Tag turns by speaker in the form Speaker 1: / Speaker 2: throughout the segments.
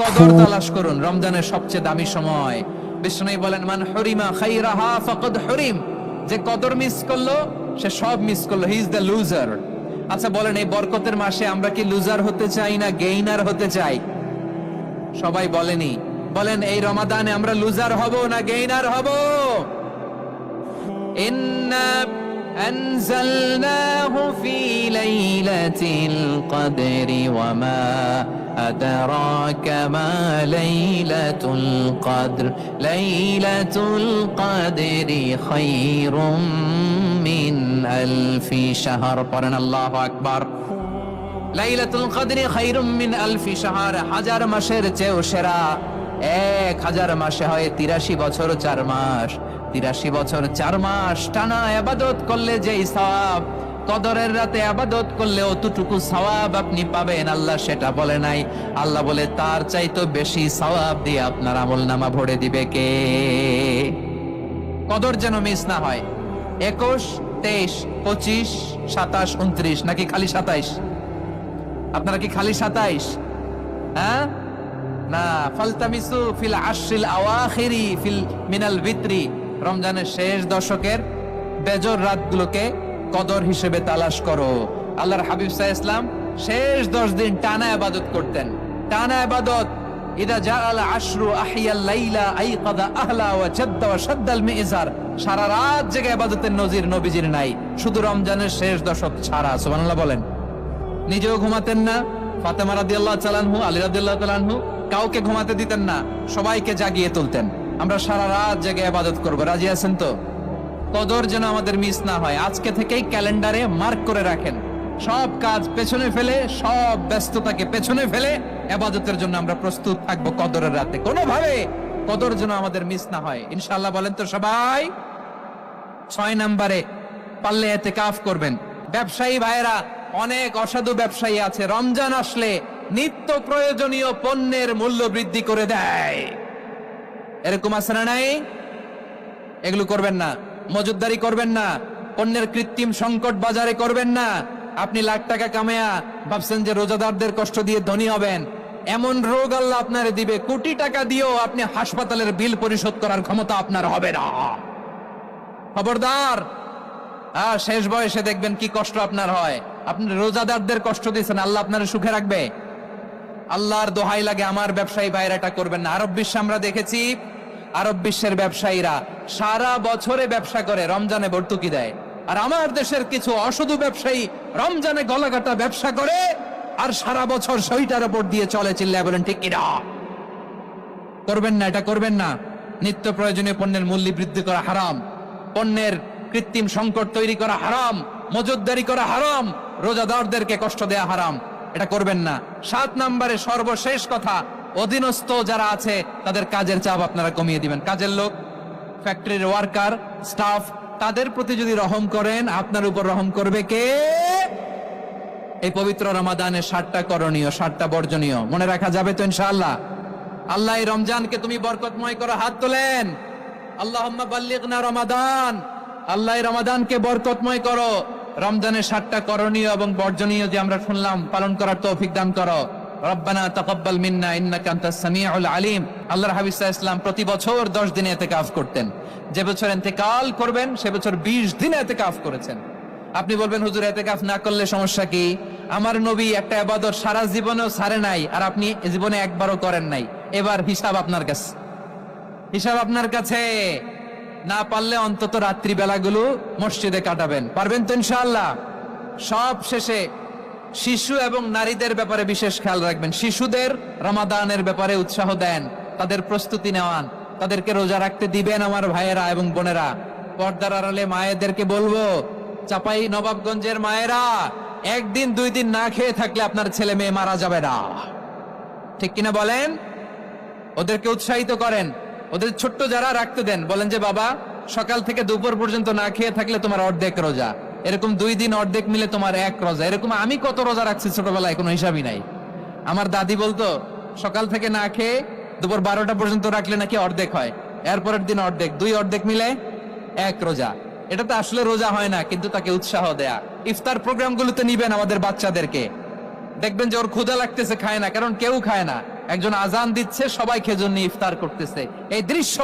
Speaker 1: কদর তালাশ করুন, রমজানের সবচেয়ে দামি সময়। বিষ্ণু বলেন, মান হুরিমা খাইরাহা ফাকাদ হুরিম, যে কদর মিস করলো সে সব মিস করলো, হি ইজ দ্য লুজার। আচ্ছা বলেন, এই বরকতের মাসে আমরা কি লুজার হতে চাই না গেইনার হতে চাই? সবাই বলেনি, বলেন এই রমাদানে আমরা লুজার হব না গেইনার হব? ইন্না আনজালনাহু ফি লাইলাতিল কদরি ওয়া মা আদরাকা মা লাইলাতুল কদর লাইলাতুল কদরি খায়রুম মিন আলফি শাহর। পড়েন আল্লাহু আকবার। লাইলাতুল কদরি খায়রুম মিন আলফি শাহর, হাজার মাসের চেয়েও সেরা। 1000 মাসে হয় 83 বছর 4 মাস। 83 বছর 4 মাস টানা ইবাদত করলে যেই সওয়াব, কদরের রাতে ইবাদত করলে অতটুকু সওয়াব আপনি পাবেন, আল্লাহ সেটা বলে নাই। আল্লাহ বলে তার চাইতে বেশি সওয়াব দিয়ে আপনার আমলনামা ভরে দিবে কে? কদর যেন মিস না হয়। 21, 23, 25, 27, 29 নাকি খালি 27? আপনারা কি খালি 27? হ্যাঁ না, ফালতামিসু ফিল আশরিল আওয়াখিরি ফিল মিনাল ভিতরি, রমজানের শেষ দশকের বেজর রাতগুলোকে কদর হিসেবে তালাশ করো। আল্লাহর হাবিব সাল্লাল্লাহু আলাইহি ওয়াসাল্লাম শেষ 10 দিন টানা ইবাদত করতেন, টানা ইবাদত। ইদা জাআল আশরু আহিয়াল লাইলা আইকাদা আহলা ওয়া জাদ্দা ওয়া শাদ্দাল মিজার, সারা রাত জেগে ইবাদতের নজির নবীজির নাই, শুধু রমজানের শেষ দশক ছাড়া। সুবহানাল্লাহ বলেন। নিজেও ঘুমাতেন না, ফাতেমা রাদিয়াল্লাহু তাআলা আনহু, আলী রাদিয়াল্লাহু তাআলা আনহু কাউকে ঘুমাতে দিতেন না, সবাইকে জাগিয়ে তুলতেন। আমরা সারা রাত জেগে ইবাদত করব, রাজি আছেন তো? কদর যেন আমাদের মিস না হয়। আজকে থেকেই ক্যালেন্ডারে মার্ক করে রাখেন, সব কাজ পেছনে ফেলে, সব ব্যস্ততাকে পেছনে ফেলে ইবাদতের জন্য আমরা প্রস্তুত থাকবো কদরের রাতে। কোনোভাবে কদর যেন আমাদের মিস না হয়, ইনশাআল্লাহ। বলেন তো সবাই। 6 নম্বরে পারলে ইতিকাফ করবেন। ব্যবসায়ী ভাইরা, অনেক অসাধু ব্যবসায়ী আছে, রমজান আসলে নিত্য প্রয়োজনীয় পণ্যের মূল্য বৃদ্ধি করে দেয়। এরকম আছে না নাই? এগুলো করবেন না, মজুদদারি করবেন না, পণ্যের কৃত্রিম সংকট বাজারে করবেন না। আপনি লাখ টাকা কামায়া ভাবছেন যে রোজাদারদের কষ্ট দিয়ে ধনী হবেন, এমন রোগ আল্লাহ আপনারে দিবে, কোটি টাকা দিয়েও আপনি হাসপাতালের বিল পরিশোধ করার ক্ষমতা আপনার হবে না। খবরদার। শেষ বয়সে দেখবেন কি কষ্ট আপনার হয়। আপনি রোজাদারদের কষ্ট দিয়েছেন, আল্লাহ আপনার সুখে রাখবে? আল্লাহর দোহাই লাগে, আমার ব্যবসায়ী ভাইরা এটা করবেন না। আরব বিশ্বে আমরা দেখেছি, আরব বিশ্বের ব্যবসায়ীরা সারা বছরে ব্যবসা করে, রমজানে ভর্তুকি দেয়। আর আমার দেশের কিছু অসাধু ব্যবসায়ী রমজানে গলাকাটা ব্যবসা করে আর সারা বছর সইটার উপর দিয়ে চলে। চিল্লায় বলেন ঠিক কিনা? করবেন না, এটা করবেন না। নিত্য প্রয়োজনীয় পণ্যের মূল্য বৃদ্ধি করা হারাম, পণ্যের কৃত্রিম সংকট তৈরি করা হারাম, মজুদদারি করা হারাম, রোজাদারদেরকে কষ্ট দেয়া হারাম, এটা করবেন না। 7 নম্বরে সর্বশেষ কথা, অধীনস্থ যারা আছে তাদের কাজের চাপ আপনারা কমিয়ে দিবেন। কাজের লোক, ফ্যাক্টরির ওয়ার্কার, স্টাফ, তাদের প্রতি যদি রহম করেন, আপনার উপর রহম করবে কে? এই পবিত্র রমাদানে 7টা করণীয়, 7টা বর্জনীয় মনে রাখা যাবে তো ইনশাআল্লাহ? আল্লাহ এই রমজানকে তুমি বরকতময় করো। হাত তোলেন। আল্লাহুম্মা বাল্লিগনা রমাদান। আল্লাহ এই রমাদানকে বরকতময় করো। রমজানের 7টা করণীয় এবং বর্জনীয় যে আমরা শুনলাম, পালন করার তৌফিক দান করো। রব্বানা তাকাব্বাল মিন্না ইন্নাকা আনতাস সামিউল আলিম। আল্লাহর হাবিব সাল্লাল্লাহু আলাইহি ওয়াসাল্লাম প্রতি বছর 10 দিনে ইতিকাফ করতেন। যে বছর ইন্তেকাল করবেন সে বছর 20 দিনে ইতিকাফ করেছেন। আপনি বলবেন, হুজুর ইতিকাফ না করলে সমস্যা কি? আমার নবী একটা ইবাদত সারা জীবনেও ছাড়ে নাই, আর আপনি জীবনে একবারও করেন নাই। এবার হিসাব আপনার কাছে, হিসাব আপনার কাছে। না পারলে অন্তত রাত্রি বেলাগুলো মসজিদে কাটাবেন। পারবেন তো ইনশাআল্লাহ? সব শেষে শিশু এবং নারীদের ব্যাপারে বিশেষ খেয়াল রাখবেন। শিশুদের রমাদানের ব্যাপারে উৎসাহ দেন, তাদের প্রস্তুতি নেওয়ান, তাদেরকে রোজা রাখতে দিবেন। আমার ভাইয়েরা এবং বোনেরা, পর্দার আড়ালে মায়েদেরকে বলবো, চাপাই নবাবগঞ্জের মায়েরা, 1 দিন 2 দিন না খেয়ে থাকলে আপনার ছেলে মেয়ে মারা যাবে না। ঠিক কিনা বলেন? ওদেরকে উৎসাহিত করেন। ওদের ছোট্ট যারা রাখতে দেন, বলেন যে বাবা, সকাল থেকে দুপুর পর্যন্ত না খেয়ে থাকলে তোমার অর্ধেক রোজা। এরকম 2 দিন অর্ধেক মিলে তোমার 1 রোজা। এরকম আমি কত রোজা রাখছি ছোটবেলায়, কোনো হিসাবই নাই। আমার দাদি বলতো, সকাল থেকে না খেয়ে দুপুর 12টা পর্যন্ত রাখলে নাকি অর্ধেক হয়, এরপরের দিন অর্ধেক, 2 অর্ধেক মিলে 1 রোজা। এটা তো আসলে রোজা হয় না, কিন্তু তাকে উৎসাহ দেয়া। ইফতার প্রোগ্রামগুলোতে নিবেন আমাদের বাচ্চাদেরকে, দেখবেন যে ওর ক্ষুধা লাগতেছে, খায় না, কারণ কেউ খায় না। একজন আজান দিচ্ছে, সবাই খেজুর নিয়ে ইফতার করতেছে। এই দৃশ্য,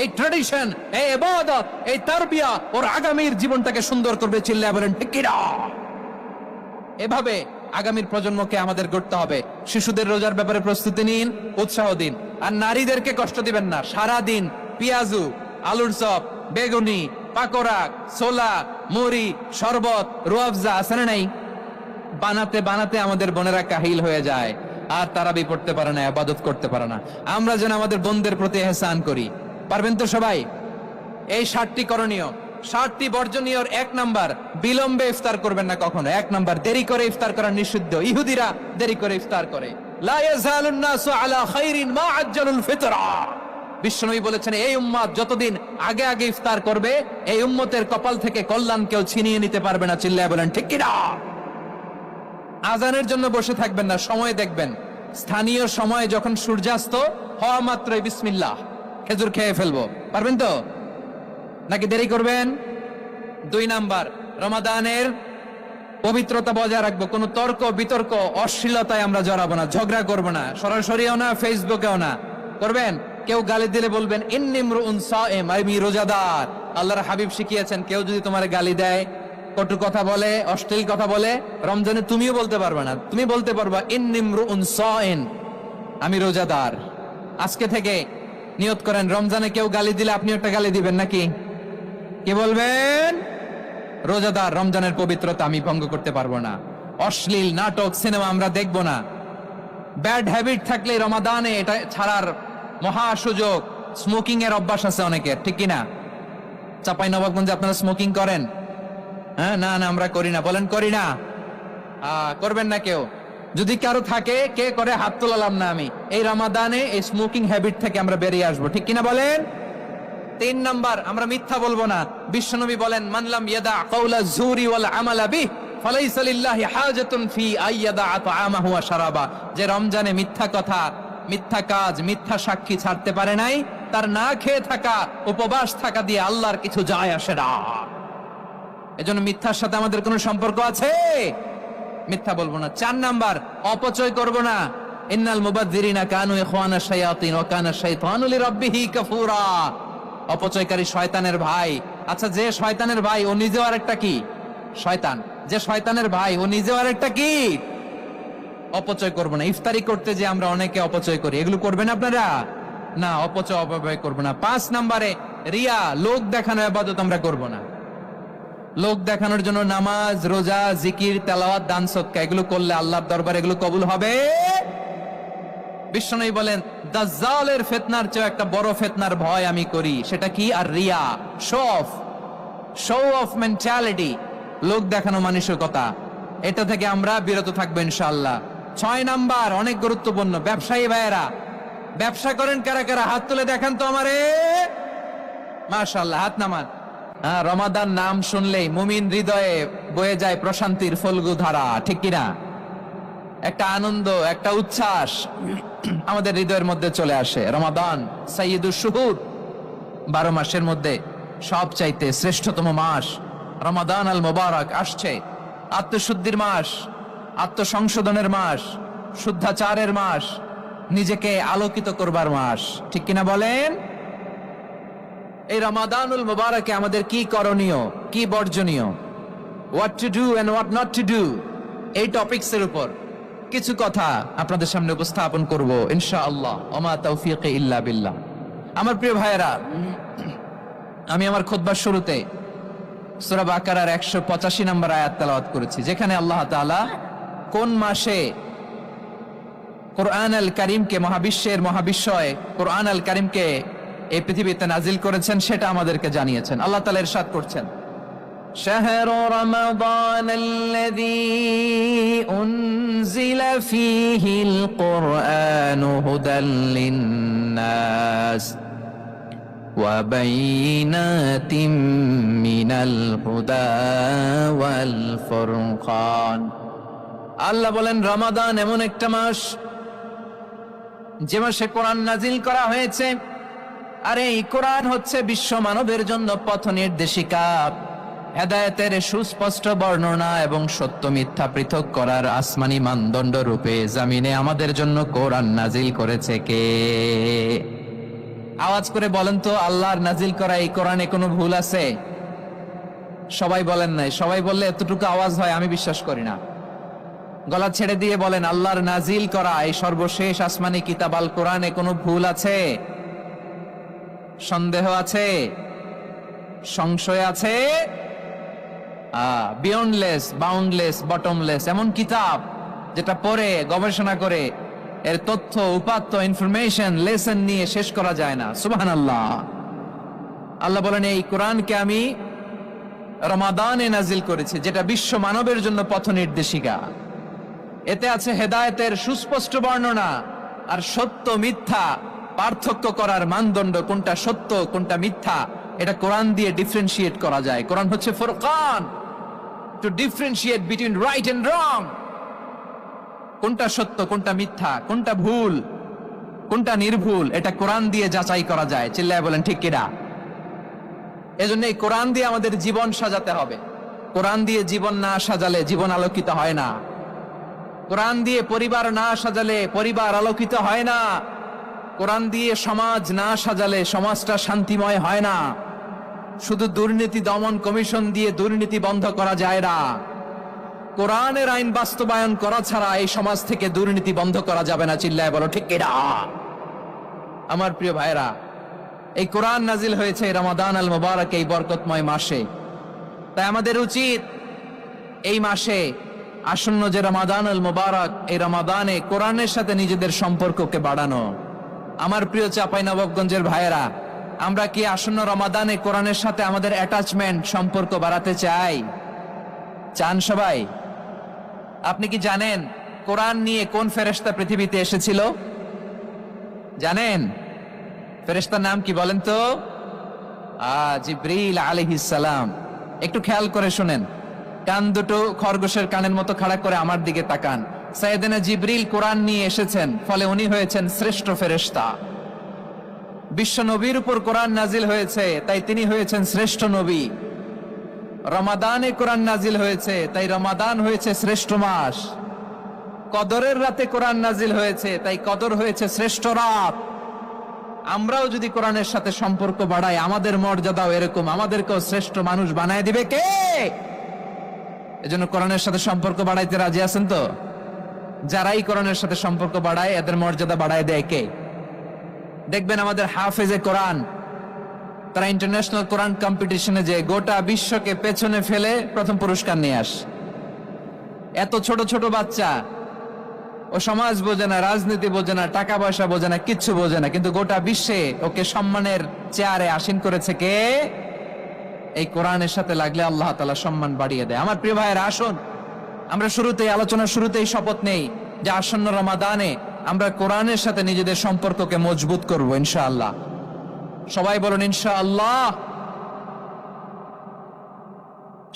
Speaker 1: এই ট্র্যাডিশন, এই ইবাদত, এই তারবিয়া ওর আগামীর জীবনটাকে সুন্দর করবে। চিল্লায় বলেন ঠিক কি না? এভাবে আগামীর প্রজন্মকে আমাদের গড়তে হবে। শিশুদের রোজার ব্যাপারে প্রস্তুতি নিন, উৎসাহ দিন। আর নারীদেরকে কষ্ট দিবেন না। সারা দিন পেঁয়াজু, আলুর চপ, বেগুনি, পাকোড়া, ছোলা, মুড়ি, শরবত, রুয়াফজা আছে না নাই, বানাতে বানাতে আমাদের বোনেরা কাহিল হয়ে যায়, আর তারাবি পড়তে পারে না, ইবাদত করতে পারে না। আমরা যেন আমাদের বোনদের প্রতি ইহসান করি। পারবেন তো সবাই? এই 7টি করণীয়, 7টি বর্জনীয়। 1 নাম্বার, বিলম্বে ইফতার করবেন না কখনো। 1 নাম্বার, দেরি করে ইফতার করা নিষিদ্ধ। ইহুদিরা দেরি করে ইফতার করে। লা ইয়াজালুন নাসু আলা খাইরিন মা আজ্জালুল ফিতরা। বিশ্বনবী বলেছেন, এই উম্মত যতদিন আগে আগে ইফতার করবে, এই উম্মতের কপাল থেকে কল্যাণ কেউ ছিনিয়ে নিতে পারবে না। চিল্লায় বলেন ঠিক কি না? আজানের জন্য বসে থাকবেন না, সময় দেখবেন। স্থানীয় সময় যখন সূর্যাস্ত হওয়া মাত্রই বিসমিল্লাহ, খেজুর খেয়ে ফেলবো। পারবেন তো নাকি দেরি করবেন? 2 নাম্বার, রমাদানের পবিত্রতা বজায় রাখবো। কোনো তর্ক বিতর্ক অশ্লীলতায় আমরা জড়াবো না, ঝগড়া করবো না, সরাসরিও না, ফেসবুকেও না। করবেন? কেউ গালি দিলে বলবেন ইন্নী ইমরুউন সায়েম, আমি রোজাদার। আল্লাহর হাবিব শিখিয়েছেন, কেউ যদি তোমার গালি দেয়, কটু কথা বলে, অশ্লীল কথা বলে, রমজানে তুমিও বলতে পারবে না। তুমি বলতে পারবা ইন্নী ইমরুউন সায়েম, আমি রোজাদার। আজকে থেকে নিয়ত করেন, রমজানে কেউ গালি দিলে আপনি একটা গালি দিবেন নাকি? কি বলবেন? রোজাদার, রমজানের পবিত্রতা আমি ভঙ্গ করতে পারবো না। অশ্লীল নাটক, সিনেমা আমরা দেখবো না। ব্যাড হ্যাবিট থাকলে রমাদানে এটা ছাড়ার মহা সুযোগ। স্মোকিং এর অভ্যাস আছে অনেকের, ঠিক কিনা? চাঁপাইনবাবগঞ্জে আপনারা স্মোকিং করেন? হ্যাঁ, না না আমরা করি না। বলেন করি না? করবেন না কেউ? যদি কারো থাকে, কে করে হাত তোলালাম না আমি। এই রমাদানে এই স্মোকিং হ্যাবিট থেকে আমরা বেরিয়ে আসবো, ঠিক কিনা বলেন? 3 নাম্বার, আমরা মিথ্যা বলবো না। বিশ্বনবী বলেন, মানলাম ইয়াদা কাওলা যুরি ওয়াল আমালা বিহি ফালাইসা লিল্লাহি হাজাতুন ফি আইয়াদা তাআমাহু ওয়া শারাবা। যে রমজানে মিথ্যা কথা, মিথ্যা কাজ, মিথ্যা সাক্ষী ছাড়তে পারে নাই, তার না খেয়ে থাকা, উপবাস থাকা দিয়ে আল্লাহর কিছু যায় আসে না। এজন্য মিথ্যার সাথে আমাদের কোনো সম্পর্ক আছে? মিথ্যা বলবো না। 4 নাম্বার, অপচয় করব না। ইন্নাল মুবাযযিরিনা কানু ইখওয়ানা শায়াতিন ওয়া কানা শাইতানু লিরাব্বিহি কাফুরা। অপচয়কারী শয়তানের ভাই। আচ্ছা, যে শয়তানের ভাই ও নিজেও আরেকটা কি? শয়তান। যে শয়তানের ভাই ও নিজেও আরেকটা কি? অপচয় করব না। ইফতারি করতে যে আমরা অনেকে অপচয় করি, এগুলো করবেন আপনারা? না, অপচয় অপব্যয় করব না। 5 নাম্বারে, রিয়া, লোক দেখানো ইবাদত আমরা করব না। লোক দেখানোর জন্য নামাজ, রোজা, জিকির, তেলাওয়াত, দান, সদকা এগুলো করলে আল্লাহর দরবারে এগুলো কবুল হবে? বিশ্বনবী বলেন, দাজ্জালের ফিতনার চেয়ে একটা বড় ফিতনার ভয় আমি করি। সেটা কি? আর রিয়া, শো অফ মেন্টালিটি, লোক দেখানো মানসিকতা। এটা থেকে আমরা বিরত থাকবো ইনশাআল্লাহ। 6 নাম্বার, অনেক গুরুত্বপূর্ণ। ব্যবসায়ী ভাইয়েরা, ব্যবসা করেন কারা কারা? হাত তুলে দেখান তো আমারে। মাশাআল্লাহ, হাত নামান। রমাদান নাম শুনলেই মুমিন হৃদয়ে বয়ে যায় প্রশান্তির ফল্গু ধারা, ঠিক কিনা? একটা আনন্দ, একটা উচ্ছ্বাস আমাদের হৃদয়ের মধ্যে চলে আসে। রমাদান সাইয়্যিদুশ শুহুর, 12 মাসের মধ্যে সবচাইতে শ্রেষ্ঠতম মাস রমাদান আল মুবারক আসছে। আত্মশুদ্ধির মাস, আত্মসংশোধনের মাস, শুদ্ধাচারের মাস, নিজেকে আলোকিত করবার মাস, ঠিক কিনা বলেন? এই রমাদানুল মুবারকে আমাদের কি করণীয়, কি বর্জনীয়, what to do and what not to do, এই টপিকস এর উপর কিছু কথা আপনাদের সামনে উপস্থাপন করব ইনশাআল্লাহ। ওমা তাওফীকি ইল্লা বিল্লাহ। আমার প্রিয় ভাইয়েরা, আমি আমার খুতবার শুরুতে সূরা বাকারার 185 নম্বর আয়াত তেলাওয়াত করেছি, যেখানে আল্লাহ তাআলা কোন মাসে কোরআন আল কারীমকে, মহাবিশ্বের মহাবিশ্বয় কোরআন আল কারীমকে এই পৃথিবীতে নাজিল করেছেন সেটা আমাদেরকে জানিয়েছেন। আল্লাহ তাআলা ইরশাদ করছেন, শাহরু রমাদান আল্লাযী উনজিলা ফীহিল কুরআনু হুদাল লিন-নাস ওয়া বাইনাতিম মিনাল হুদা ওয়াল ফুরকান। আল্লাহ বলেন, রমাদান এমন একটা মাস যে মাসে কোরআন নাজিল করা হয়েছে। আর এই কোরআন হচ্ছে বিশ্ব মানবের জন্য পথ নির্দেশিকা। হেদায়েতের সুস্পষ্ট বর্ণনা এবং সত্য মিথ্যা পৃথক করার আসমানি মানদণ্ড রূপে জামিনে আমাদের জন্য কোরআন নাজিল করেছে কে? আওয়াজ করে বলেন তো, আল্লাহর নাজিল করা এই কোরআনে কোনো ভুল আছে? সবাই বলেন নাই। সবাই বললে এতটুকু আওয়াজ হয় আমি বিশ্বাস করি না। গলা ছেড়ে দিয়ে বলেন, আল্লাহর নাজিল করা এই সর্বশেষ আসমানি কিতাব আল কোরআনে কোনো ভুল আছে? সন্দেহ আছে? সংশয় আছে? বিয়ন্ডলেস, বাউন্ডলেস, বটমলেস এমন কিতাব যেটা পড়ে গবেষণা করে এর তথ্য উপাত্ত ইনফরমেশন লেসন নিয়ে শেষ করা যায় না। সুবহানাল্লাহ। আল্লাহ বলেন, এই কোরআনকে আমি রমাদানে নাজিল করেছি, যেটা বিশ্ব মানবের জন্য পথ নির্দেশিকা। এতে আছে হেদায়েতের সুস্পষ্ট বর্ণনা আর সত্য মিথ্যা পার্থক্য করার মানদণ্ড, কোনটা সত্য কোনটা মিথ্যা এটা কোরআন দিয়ে ডিফারেন্সিয়েট করা যায়। কোরআন হচ্ছে ফুরকান, to differentiate between right and wrong. কোনটা সত্য কোনটা মিথ্যা, কোনটা ভুল কোনটা নির্ভুল, এটা কোরআন দিয়ে যাচাই করা যায়। চিল্লায় বলেন ঠিক কিনা? এজন্য এই কোরআন দিয়ে আমাদের জীবন সাজাতে হবে। কোরআন দিয়ে জীবন না সাজালে জীবন আলোকিত হয় না। কোরআন দিয়ে পরিবার না সাজালে পরিবার আলোকিত হয় না। কোরআন দিয়ে সমাজ না সাজালে সমাজটা শান্তিময় হয় না। শুধু দুর্নীতি দমন কমিশন দিয়ে দুর্নীতি বন্ধ করা যায় না। কোরআনের আইন বাস্তবায়ন করা ছাড়া এই সমাজ থেকে দুর্নীতি বন্ধ করা যাবে না। চিল্লায় বলো ঠিক কিনা? আমার প্রিয় ভাইরা, এই কোরআন নাজিল হয়েছে রমাদান আল মুবারক, এই বরকতময় মাসে। তাই আমাদের উচিত এই মাসে আসন্ন যে রমাদান আল মুবারক, এই রমাদানে কোরআনের সাথে নিজেদের সম্পর্ককে বাড়ানো। আমার প্রিয় চাঁপাইনবাবগঞ্জের ভাইয়েরা, আমরা কি আসন্ন রমাদানে কোরআনের সাথে আমাদের অ্যাটাচমেন্ট সম্পর্ক বাড়াতে চাই? চান সবাই? আপনি কি জানেন কোরআন নিয়ে কোন ফেরেশতা পৃথিবীতে এসেছিল? জানেন? ফেরেশতার নাম কি বলেন তো? জিবরিল আলাইহিস সালাম। একটু খেয়াল করে শুনেন, কান দুটো খরগোশের কানের মতো খাড়া করে আমার দিকে তাকান। সাইয়েদনা জিবরিল কোরআন নিয়ে এসেছেন, ফলে উনি হয়েছেন শ্রেষ্ঠ ফেরেশতা। বিশ্ব নবীর উপর কোরআন নাজিল হয়েছে, তাই তিনি হয়েছেন শ্রেষ্ঠ নবী। রমাদানে কোরআন নাজিল হয়েছে, তাই রমাদান হয়েছে শ্রেষ্ঠ মাস। কদরের রাতে কোরআন নাজিল হয়েছে, তাই কদর হয়েছে শ্রেষ্ঠ রাত। আমরাও যদি কোরআনের সাথে সম্পর্ক বাড়াই, আমাদের মর্যাদাও এরকম, আমাদেরকেও শ্রেষ্ঠ মানুষ বানায় দিবে কে? এজন্য কোরআনের সাথে সম্পর্ক বাড়াইতে রাজি আছেন তো? যারাই কোরআনের সাথে সম্পর্ক বাড়ায় এদের মর্যাদা বাড়ায় দেয় কে? দেখবেন আমাদের হাফেজে কোরআন, তারা ইন্টারন্যাশনাল কোরআন কম্পিটিশনে যে গোটা বিশ্বকে পেছনে ফেলে প্রথম পুরস্কার নিয়ে আসে। এত ছোট ছোট বাচ্চা, ও সমাজ বোঝে না, রাজনীতি বোঝে না, টাকা পয়সা বোঝে না, কিচ্ছু বোঝে না, কিন্তু গোটা বিশ্বে ওকে সম্মানের চেয়ারে আসীন করেছে কে? এই কোরআনের সাথে লাগলে আল্লাহ তাআলা সম্মান বাড়িয়ে দেয়। আমার প্রিয় ভাইয়েরা, আসুন আমরা শুরুতেই, আলোচনার শুরুতেই শপথ নেই যে আসন্ন রমাদানে আমরা কোরআনের সাথে নিজেদের সম্পর্ককে মজবুত করব ইনশাআল্লাহ। সবাই বলুন ইনশাআল্লাহ।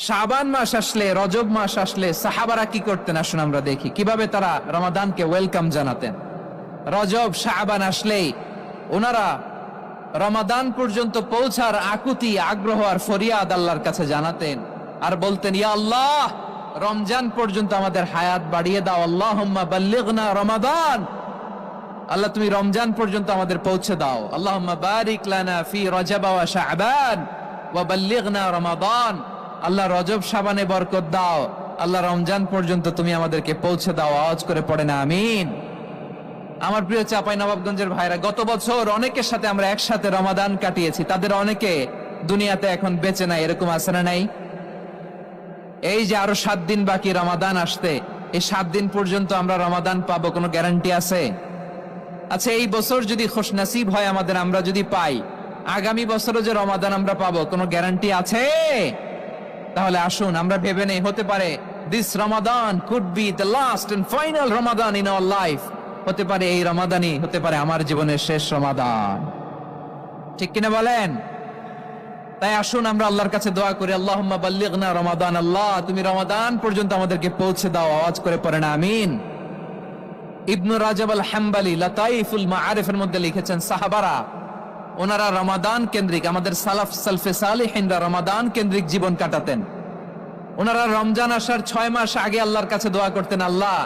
Speaker 1: শাবান মাস আসলে, রজব মাস আসলে সাহাবারা কি করতেন? আসুন আমরা দেখি কিভাবে তারা রমাদানকে ওয়েলকাম জানাতেন। রজব শাবান আসলেই ওনারা রমাদান পর্যন্ত পৌঁছার আকুতি, আগ্রহ আর ফরিয়াদ আল্লাহর কাছে জানাতেন আর বলতেন, ইয়া আল্লাহ, রমজান পর্যন্ত আমাদের হায়াত বাড়িয়ে দাও। আল্লাহুম্মা বাল্লিগনা রমাদান, আল্লাহ তুমি রমজান পর্যন্ত আমাদের পৌঁছে দাও। আল্লাহুম্মা বারিক লানা ফি রজব ওয়া শাবান ওয়া বাল্লিগনা রমাদান, আল্লাহ রজব শাবানে বরকত দাও, আল্লাহ রমজান পর্যন্ত তুমি আমাদেরকে পৌঁছে দাও। আওয়াজ করে পড়ে না আমিন। আমার প্রিয় চাঁপাইনবাবগঞ্জের ভাইরা, গত বছর অনেকের সাথে আমরা একসাথে রমাদান কাটিয়েছি, তাদের অনেকে দুনিয়াতে এখন বেঁচে নাই, এরকম আছে না নাই? এই যে আরো 7 দিন বাকি রমাদান আসতে, এই 7 দিন পর্যন্ত আমরা রমাদান পাবো, কোনো গ্যারান্টি আছে? আচ্ছা, এই বছর যদি খুশনসিব হয় আমাদের, আমরা যদি পাই, আগামী বছরও যে রমাদান আমরা পাবো, কোনো গ্যারান্টি আছে? তাহলে আসুন আমরা ভেবে নেই, হতে পারে this Ramadan could be the last and final Ramadan in our life. হতে পারে এই রমাদানই হতে পারে আমার জীবনের শেষ রমাদান। ঠিক কিনা বলেন? তাই আসুন আমরা আল্লাহর কাছে দোয়া করি, আল্লাহুম্মা বাল্লিগনা রমাদান, আল্লাহ তুমি রমাদান পর্যন্ত আমাদেরকে পৌঁছে দাও। আওয়াজ করে পড়েন আমিন। ইবনু রাজব আল হাম্বলি লাতাইফুল মাআরিফের মধ্যে লিখেছেন, সাহাবারা ওনারা রমাদান কেন্দ্রিক, আমাদের সালফে সালেহিনরা রমাদান কেন্দ্রিক জীবন কাটাতেন। ওনারা রমজান আসার 6 মাস আগে আল্লাহর কাছে দোয়া করতেন, আল্লাহ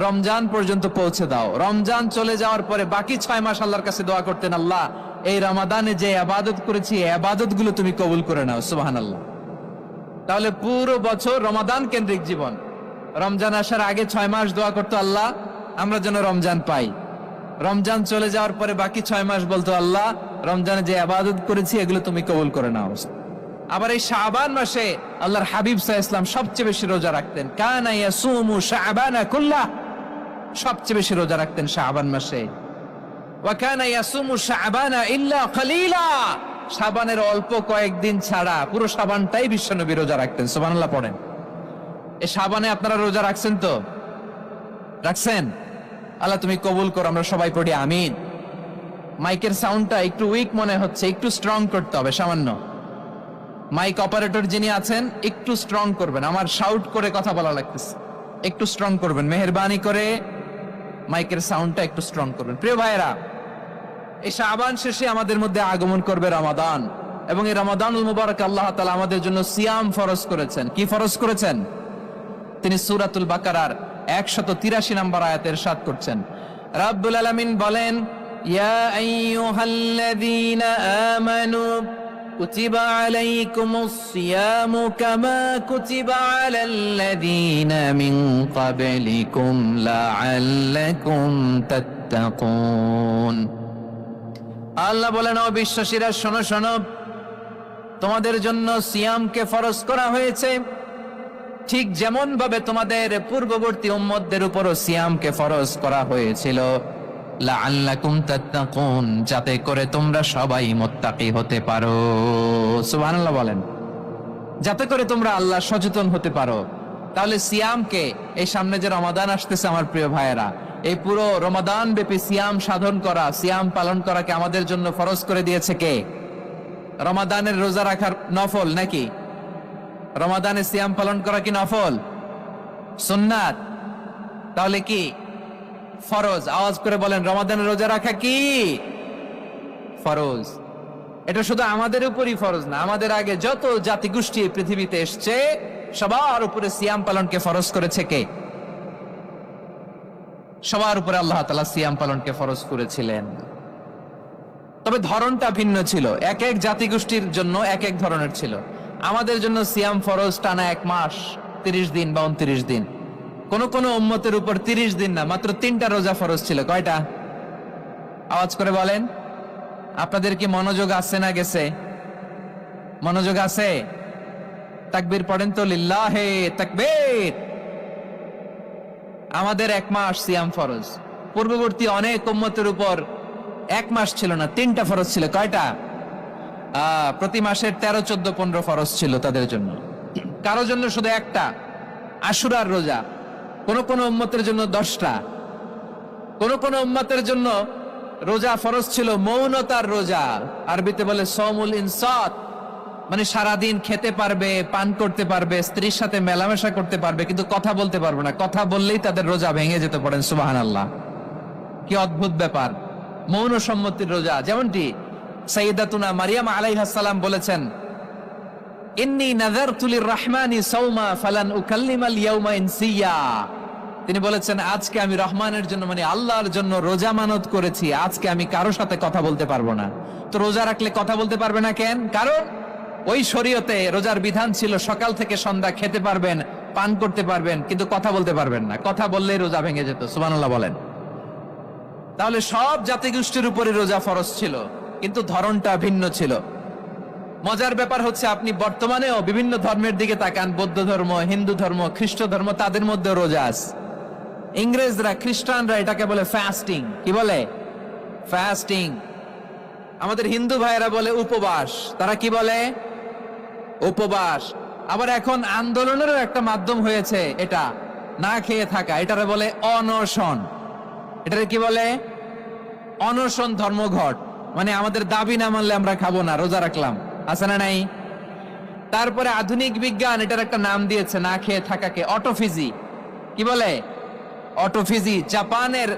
Speaker 1: রমজান পর্যন্ত পৌঁছে দাও। রমজান চলে যাওয়ার পরে বাকি 6 মাস আল্লাহর কাছে দোয়া করতেন, আল্লাহ এই রমাদানে যে ইবাদত করেছি এই ইবাদত গুলো তুমি কবুল করে নাও। সুবহানাল্লাহ। তাহলে পুরো বছর রমাদান কেন্দ্রিক জীবন। রমজান আসার আগে 6 মাস দোয়া করতো, আল্লাহ আমরা যেন রমজান পাই। রমজান চলে যাওয়ার পরে বাকি 6 মাস বলতো, আল্লাহ রমজানে যে ইবাদত করেছি এগুলো তুমি কবুল করে নাও। আবার এই শাবান মাসে আল্লাহর হাবিব সাল্লাল্লাহু আলাইহি ওয়াসাল্লাম সবচেয়ে বেশি রোজা রাখতেন। কানা ইয়াসুমু শাবানা কুল্লাহ, সবচেয়ে বেশি রোজা রাখতেন শাবান মাসে। ওয়া কানা ইয়াসুমু শাবানা ইল্লা কলিলা, শাবানের অল্প কয়েকদিন ছাড়া পুরো শাবানটাই বিশ্বনবী রোজা রাখতেন। সুবহানাল্লাহ পড়েন। এই শাবানে আপনারা রোজা রাখছেন তো? রাখছেন? আল্লাহ তুমি কবুল করো, আমরা সবাই পড়ি আমিন। মাইকের সাউন্ডটা একটু উইক মনে হচ্ছে, একটু স্ট্রং করতে হবে সামান্য। মাইক অপারেটর যিনি আছেন একটু স্ট্রং করবেন, আমার শাউট করে কথা বলা লাগতেছে, একটু স্ট্রং করবেন মেহেরবানি করে, মাইকের সাউন্ডটা একটু স্ট্রং করবেন। প্রিয় ভাইয়েরা, এই শাবান শেষে আমাদের মধ্যে আগমন করবে রমাদান, এবং এই রমাদানুল মুবারক আল্লাহ তাআলা আমাদের জন্য সিয়াম ফরজ করেছেন। কি ফরজ করেছেন? তিনি সূরাতুল বাকারার 183 নম্বর আয়াতে ইরশাদ করছেন, রাব্বুল আলামিন বলেন, ইয়া আইয়ুহাল্লাযীনা আমানু কুতিবা আলাইকুমুস সিয়ামু কামা কুতিবা আলাল্লাযীনা মিন ক্বাবলিকুম লাআল্লাকুম তাত্তাকুন। আল্লাহ বলেন, ও বিশ্বাসীরা শোনো শোনো, তোমাদের জন্য সিয়ামকে ফরজ করা হয়েছে, ঠিক যেমন ভাবে তোমাদের পূর্ববর্তী উম্মতদের উপরও সিয়ামকে ফরজ করা হয়েছিল, লাআল্লাকুম তাত্তাকুন, যাতে করে তোমরা সবাই মুত্তাকি হতে পারো। সুবহানাল্লাহ বলেন, যাতে করে তোমরা আল্লাহ সচেতন হতে পারো। তাহলে সিয়ামকে, এই সামনে যে রমাদান আসতেছে আমার প্রিয় ভাইয়েরা, এই পুরো রমাদান ব্যাপী সিয়াম সাধন করা, সিয়াম পালন করাকে আমাদের জন্য ফরজ করে দিয়েছে কে? রমাদানের রোজা রাখার নফল নাকি? রমাদানে সিয়াম পালন করা কি নফল? সুন্নাত? তাহলে কি ফরজ? আওয়াজ করে বলেন, রমাদানের রোজা রাখা কি ফরজ? এটা শুধু আমাদের উপরই ফরজ না, আমাদের আগে যত জাতিগোষ্ঠী পৃথিবীতে এসছে সবার উপরে সিয়াম পালনকে ফরজ করেছে কে? সবার উপরে আল্লাহ তাআলা সিয়াম পালনকে ফরজ করেছিলেন। তবে ধরনটা ভিন্ন ছিল, এক এক জাতিগোষ্ঠীর জন্য এক এক ধরনের ছিল। আমাদের জন্য সিয়াম ফরজ টানা 1 মাস 30 দিন বা 29 দিন। কোন কোন উম্মতের উপর 30 দিন না, মাত্র 3টা রোজা ফরজ ছিল। কয়টা? আওয়াজ করে বলেন। আপনাদের কি মনোযোগ আছে না গেছে? মনোযোগ আছে? তাকবীর পড়েন তো, লিল্লাহে তাকবীর। আমাদের 1 মাস সিয়াম ফরজ। পূর্ববর্তী অনেক উম্মতের উপর 1 মাস ছিল না, 3টা ফরজ ছিল। কয়টা? প্রতি মাসের 13, 14, 15 ফরজ ছিল তাদের জন্য। কারো জন্য শুধু একটা, আশুরার রোজা। কোন কোন উম্মতের জন্য 10টা। কোন কোন উম্মতের জন্য রোজা ফরজ ছিল মৌনতার রোজা, আরবিতে বলে সওমুল ইনসাত, মানে সারাদিন খেতে পারবে, পান করতে পারবে, স্ত্রীর সাথে মেলামেশা করতে পারবে, কিন্তু কথা বলতে পারবে না। কথা বললেই তাদের রোজা ভেঙে যেতে পারেন। সুবহানাল্লাহ, কি অদ্ভুত ব্যাপার! মৌন সম্মতির রোজা। যেমনটি সাইয়্যিদাতুনা মারিয়াম আলাইহাস সালাম বলেছেন, ইন্নী নাযারতু লির-রাহমানি সাওমা ফালান উকাল্লিমাল ইয়াওমা ইনসিয়া। তিনি বলেছেন, আজকে আমি রহমানের জন্য, মানে আল্লাহর জন্য রোজা মানত করেছি, আজকে আমি কারোর সাথে কথা বলতে পারবো না। তো রোজা রাখলে কথা বলতে পারবে না কেন? কারণ ওই শরীয়তে রোজার বিধান ছিল সকাল থেকে সন্ধ্যা খেতে পারবেন, পান করতে পারবেন, কিন্তু কথা বলতে পারবেন না। কথা বললেই রোজা ভেঙে যেত। সুবহানাল্লাহ বলেন। তাহলে সব জাতিগোষ্ঠীর উপরে রোজা ফরজ ছিল, কিন্তু ধরনটা ভিন্ন ছিল। মজার ব্যাপার হচ্ছে, আপনি বর্তমানেও বিভিন্ন ধর্মের দিকে তাকান, বৌদ্ধ ধর্ম, হিন্দু ধর্ম, খ্রিস্ট ধর্ম, তাদের মধ্যে রোজা আছে। ইংরেজরা, খ্রিস্টানরা এটাকে বলে ফাস্টিং। কি বলে? ফাস্টিং। আমাদের হিন্দু ভাইয়েরা বলে উপবাস। তারা কি বলে? উপবাস। আবার এখন আন্দোলনেরও একটা মাধ্যম হয়েছে এটা, না খেয়ে থাকা। এটারে বলে অনশন। এটারে কি বলে? অনশন ধর্মঘট। মানে আমাদের দাবি না মানলে আমরা খাবো না, রোজা রাখলাম। আছে না নাই? তারপরে আধুনিক বিজ্ঞান এটার একটা নাম দিয়েছে না খেয়ে থাকাকে, অটোফিজি। কি বলে? অটোফিজি। জাপানের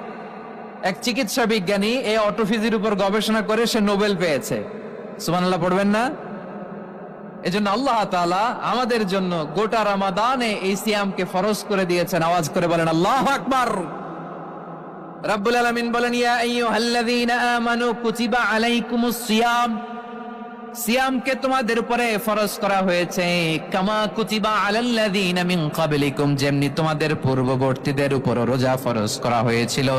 Speaker 1: এক চিকিৎসা বিজ্ঞানী এই অটোফিজির উপর গবেষণা করে সে নোবেল পেয়েছে। সুবহানাল্লাহ পড়বেন না? এজন্য আল্লাহ তাআলা আমাদের জন্য গোটা রমাদানে এই সিয়ামকে ফরজ করে দিয়েছেন। আওয়াজ করে বলেন আল্লাহু আকবার। রাব্বুল আলামিন বলেন, ইয়া আইয়ুহাল্লাযীনা আমানু কুতিবা আলাইকুমুস সিয়াম, সিয়ামকে তোমাদের উপরে ফরজ করা হয়েছে, কামা কুতিবা আলাল্লাযীনা মিন ক্বাবলিকুম, যেমনি তোমাদের পূর্ববর্তীদের উপর রোজা ফরজ করা হয়েছিল,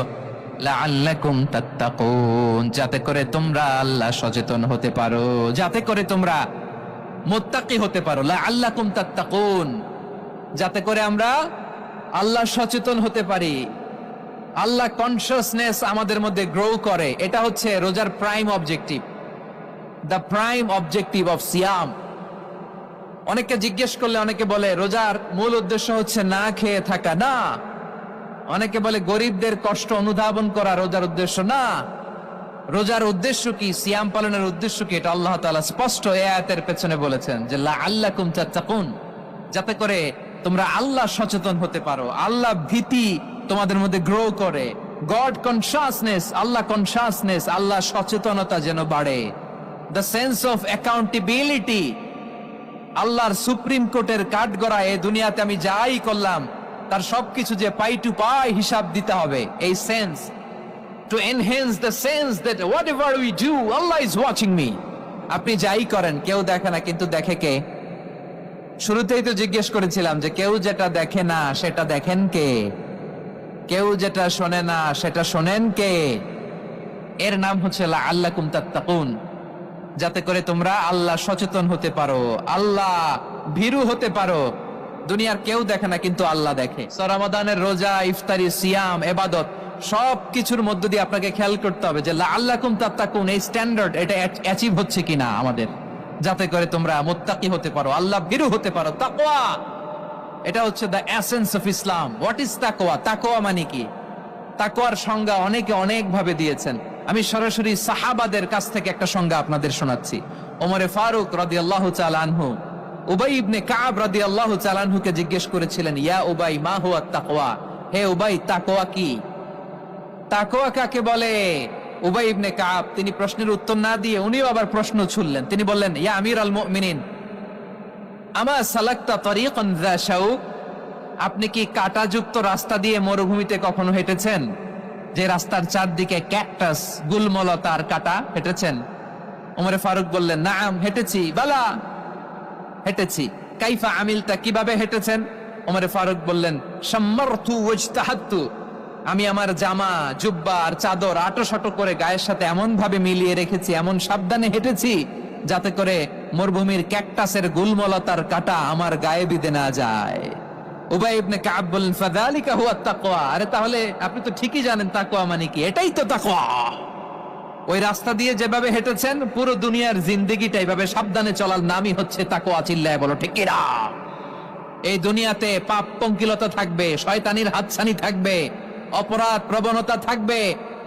Speaker 1: লাআল্লাকুম তাত্তাকুন, যাতে করে তোমরা আল্লাহ সচেতন হতে পারো, যাতে করে তোমরা মুত্তাকি হতে পারো। লাআল্লাকুম তাত্তাকুন, যাতে করে আমরা আল্লাহ সচেতন হতে পারি, আল্লাহ কনসিয়াসনেস আমাদের মধ্যে গ্রো করে। এটা হচ্ছে রোজার prime objective, the prime objective of সিয়াম। অনেককে জিজ্ঞেস করলে অনেকে বলে রোজার মূল উদ্দেশ্য হচ্ছে না খেয়ে থাকা। না। অনেকে বলে গরিবদের কষ্ট অনুধাবন করা রোজার উদ্দেশ্য। না। রোজার উদ্দেশ্য কি, সিয়াম পালনের উদ্দেশ্য কি, এটা আল্লাহ তাআলা স্পষ্ট এই আয়াতের পেছনে বলেছেন যে লাআল্লাকুম তাত্তাকুন, যাতে করে তোমরা আল্লাহ সচেতন হতে পারো, আল্লাহ ভীতি তোমাদের মধ্যে গ্রো করে, গড কনসিয়াসনেস, আল্লাহ কনসিয়াসনেস, আল্লাহ সচেতনতা যেন বাড়ে, দ্য সেন্স অফ অ্যাকাউন্টেবিলিটি, আল্লাহর সুপ্রিম কোর্টের কাঠগড়া এই দুনিয়াতে আমি যাই করলাম তার সবকিছু যে পাই টু পাই হিসাব দিতে হবে, এই sense, to enhance the sense that whatever we do, Allah is watching me. আপনি যাই করেন কেউ দেখে না, কিন্তু দেখে কে? শুরুতেই তো জিজ্ঞেস করেছিলাম যে কেউ যেটা দেখে না সেটা দেখেন কে? কেউ যেটা শোনে না সেটা শোনেন কে? এর নাম হচ্ছে লাআল্লাকুম তাত্তাকুন, যাতে করে তোমরা আল্লাহ সচেতন হতে পারো, আল্লাহ ভীরু হতে পারো। দুনিয়ার কেউ দেখে না, কিন্তু আল্লাহ দেখে। রমাদানের রোজা, ইফতারি, সিয়াম, ইবাদত সব কিছুর মধ্য দিয়ে আপনাকে খেয়াল করতে হবে যে লাআল্লাকুম তাত্তাকুন, এই স্ট্যান্ডার্ড এটা অ্যাচিভ হচ্ছে কিনা আমাদের, যাতে করে তোমরা মুত্তাকি হতে পারো, আল্লাহ ভীরু হতে পারো। তাকওয়া, এটা হচ্ছে the essence of Islam. What is তাকওয়া? তাকওয়া মানে কি? তাকওয়ার সংজ্ঞা অনেকে অনেক ভাবে দিয়েছেন। আমি সরাসরি সাহাবাদের কাছ থেকে একটা সংজ্ঞা আপনাদের শোনাচ্ছি। ওমরে ফারুক রাদিয়াল্লাহু তাআলা আনহু উবাই ইবনে কাব রাদিয়াল্লাহু তাআলা আনহুকে জিজ্ঞেস করেছিলেন, ইয়া উবাই মা হুয়া তাকওয়া, হে উবাই তাকওয়া কি? তাকওয়া কাকে বলে? উবাই ইবনে কাব তিনি প্রশ্নের উত্তর না দিয়ে উনিও আবার প্রশ্ন ছুড়লেন। তিনি বললেন, ইয়া আমিরাল মুমিনিন, আমা সালাকতা তরিকান যা শাউক, আপনি কি কাঁটাযুক্ত রাস্তা দিয়ে মরুভূমিতে কখনো হেঁটেছেন? যে রাস্তার চারদিকে ক্যাকটাস, গুলমলতার কাঁটা, হেঁটেছেন? ওমরে ফারুক বললেন, নাআম, হেঁটেছি। বালা, হেঁটেছি। কাইফা আমিলতা, কিভাবে হেঁটেছেন? ওমরে ফারুক বললেন, শাম্মারতু ওয়াজতাহাদতু, আমি আমার জামা, জুব্বা আর চাদর আটোসাটো করে গায়ের সাথে এমন ভাবে মিলিয়ে রেখেছি, এমন সাবধানে হেঁটেছি যাতে করে মরুভূমির ক্যাকটাসের গুলমলতার কাঁটা আমার গায়ে বিঁধে না যায়। উবাই ইবনে কাব বললেন, ফাযালিকা হুয়া তাকওয়া, আরে তাহলে আপনি তো ঠিকই জানেন তাকওয়া মানে কি, এটাই তো তাকওয়া। ওই রাস্তা দিয়ে যেভাবে হেঁটেছেন পুরো দুনিয়ার জিন্দেগিটা এইভাবে সাবধানে চলার নামই হচ্ছে তাকওয়া। চিল্লায় বলো ঠিক কিনা? এই দুনিয়াতে পাপ পঙ্কিলতা থাকবে, শয়তানির হাতছানি থাকবে, অপরাধ প্রবণতা থাকবে,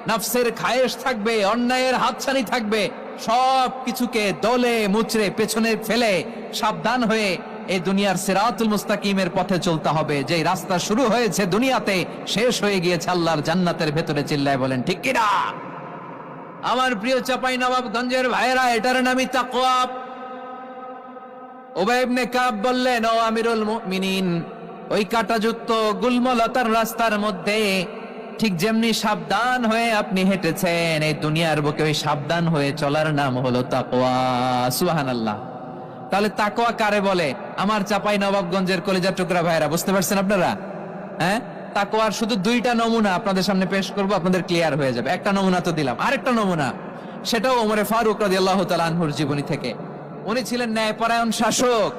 Speaker 1: নফসের খায়েশ থাকবে, অন্যায়ের হাতছানি থাকবে, সব কিছুকে দলে মুচড়ে পেছনে ফেলে সাবধান হয়ে এই দুনিয়ার সিরাতুল মুস্তাকিমের পথে চলতে হবে। যে রাস্তা শুরু হয়েছে দুনিয়াতে, শেষ হয়ে গিয়েছে আল্লাহর জান্নাতের ভেতরে। চিল্লায় বলেন ঠিক কিনা? আমার প্রিয় চাপাই নবাবগঞ্জের ভাইরা, এটার নামই তাকওয়া। উবাই ইবনে কাব বললেন, ও আমিরুল মুমিনিন, ওই কাঁটাযুক্ত গুলমলতার রাস্তার মধ্যে ঠিক যেমনি সাবধান হয়ে আপনি হেঁটেছেন, এই দুনিয়ার বুকে ওই সাবধান হয়ে চলার নাম হলো তাকওয়া। সুবহানাল্লাহ। তাহলে তাকওয়া কারে বলে? আমার চাপাই নবাবগঞ্জের কলিজা টুকরা ভাইরা, বুঝতে পারছেন আপনারা? হ্যাঁ, তাকওয়ার শুধু দুইটা নমুনা আপনাদের সামনে পেশ করব, আপনাদের ক্লিয়ার হয়ে যাবে। একটা নমুনা তো দিলাম, আরেকটা নমুনা, সেটাও ওমরে ফারুক রাদিয়াল্লাহু তাআলা আনহুর জীবনী থেকে। উনি ছিলেন ন্যায়পরায়ণ শাসক।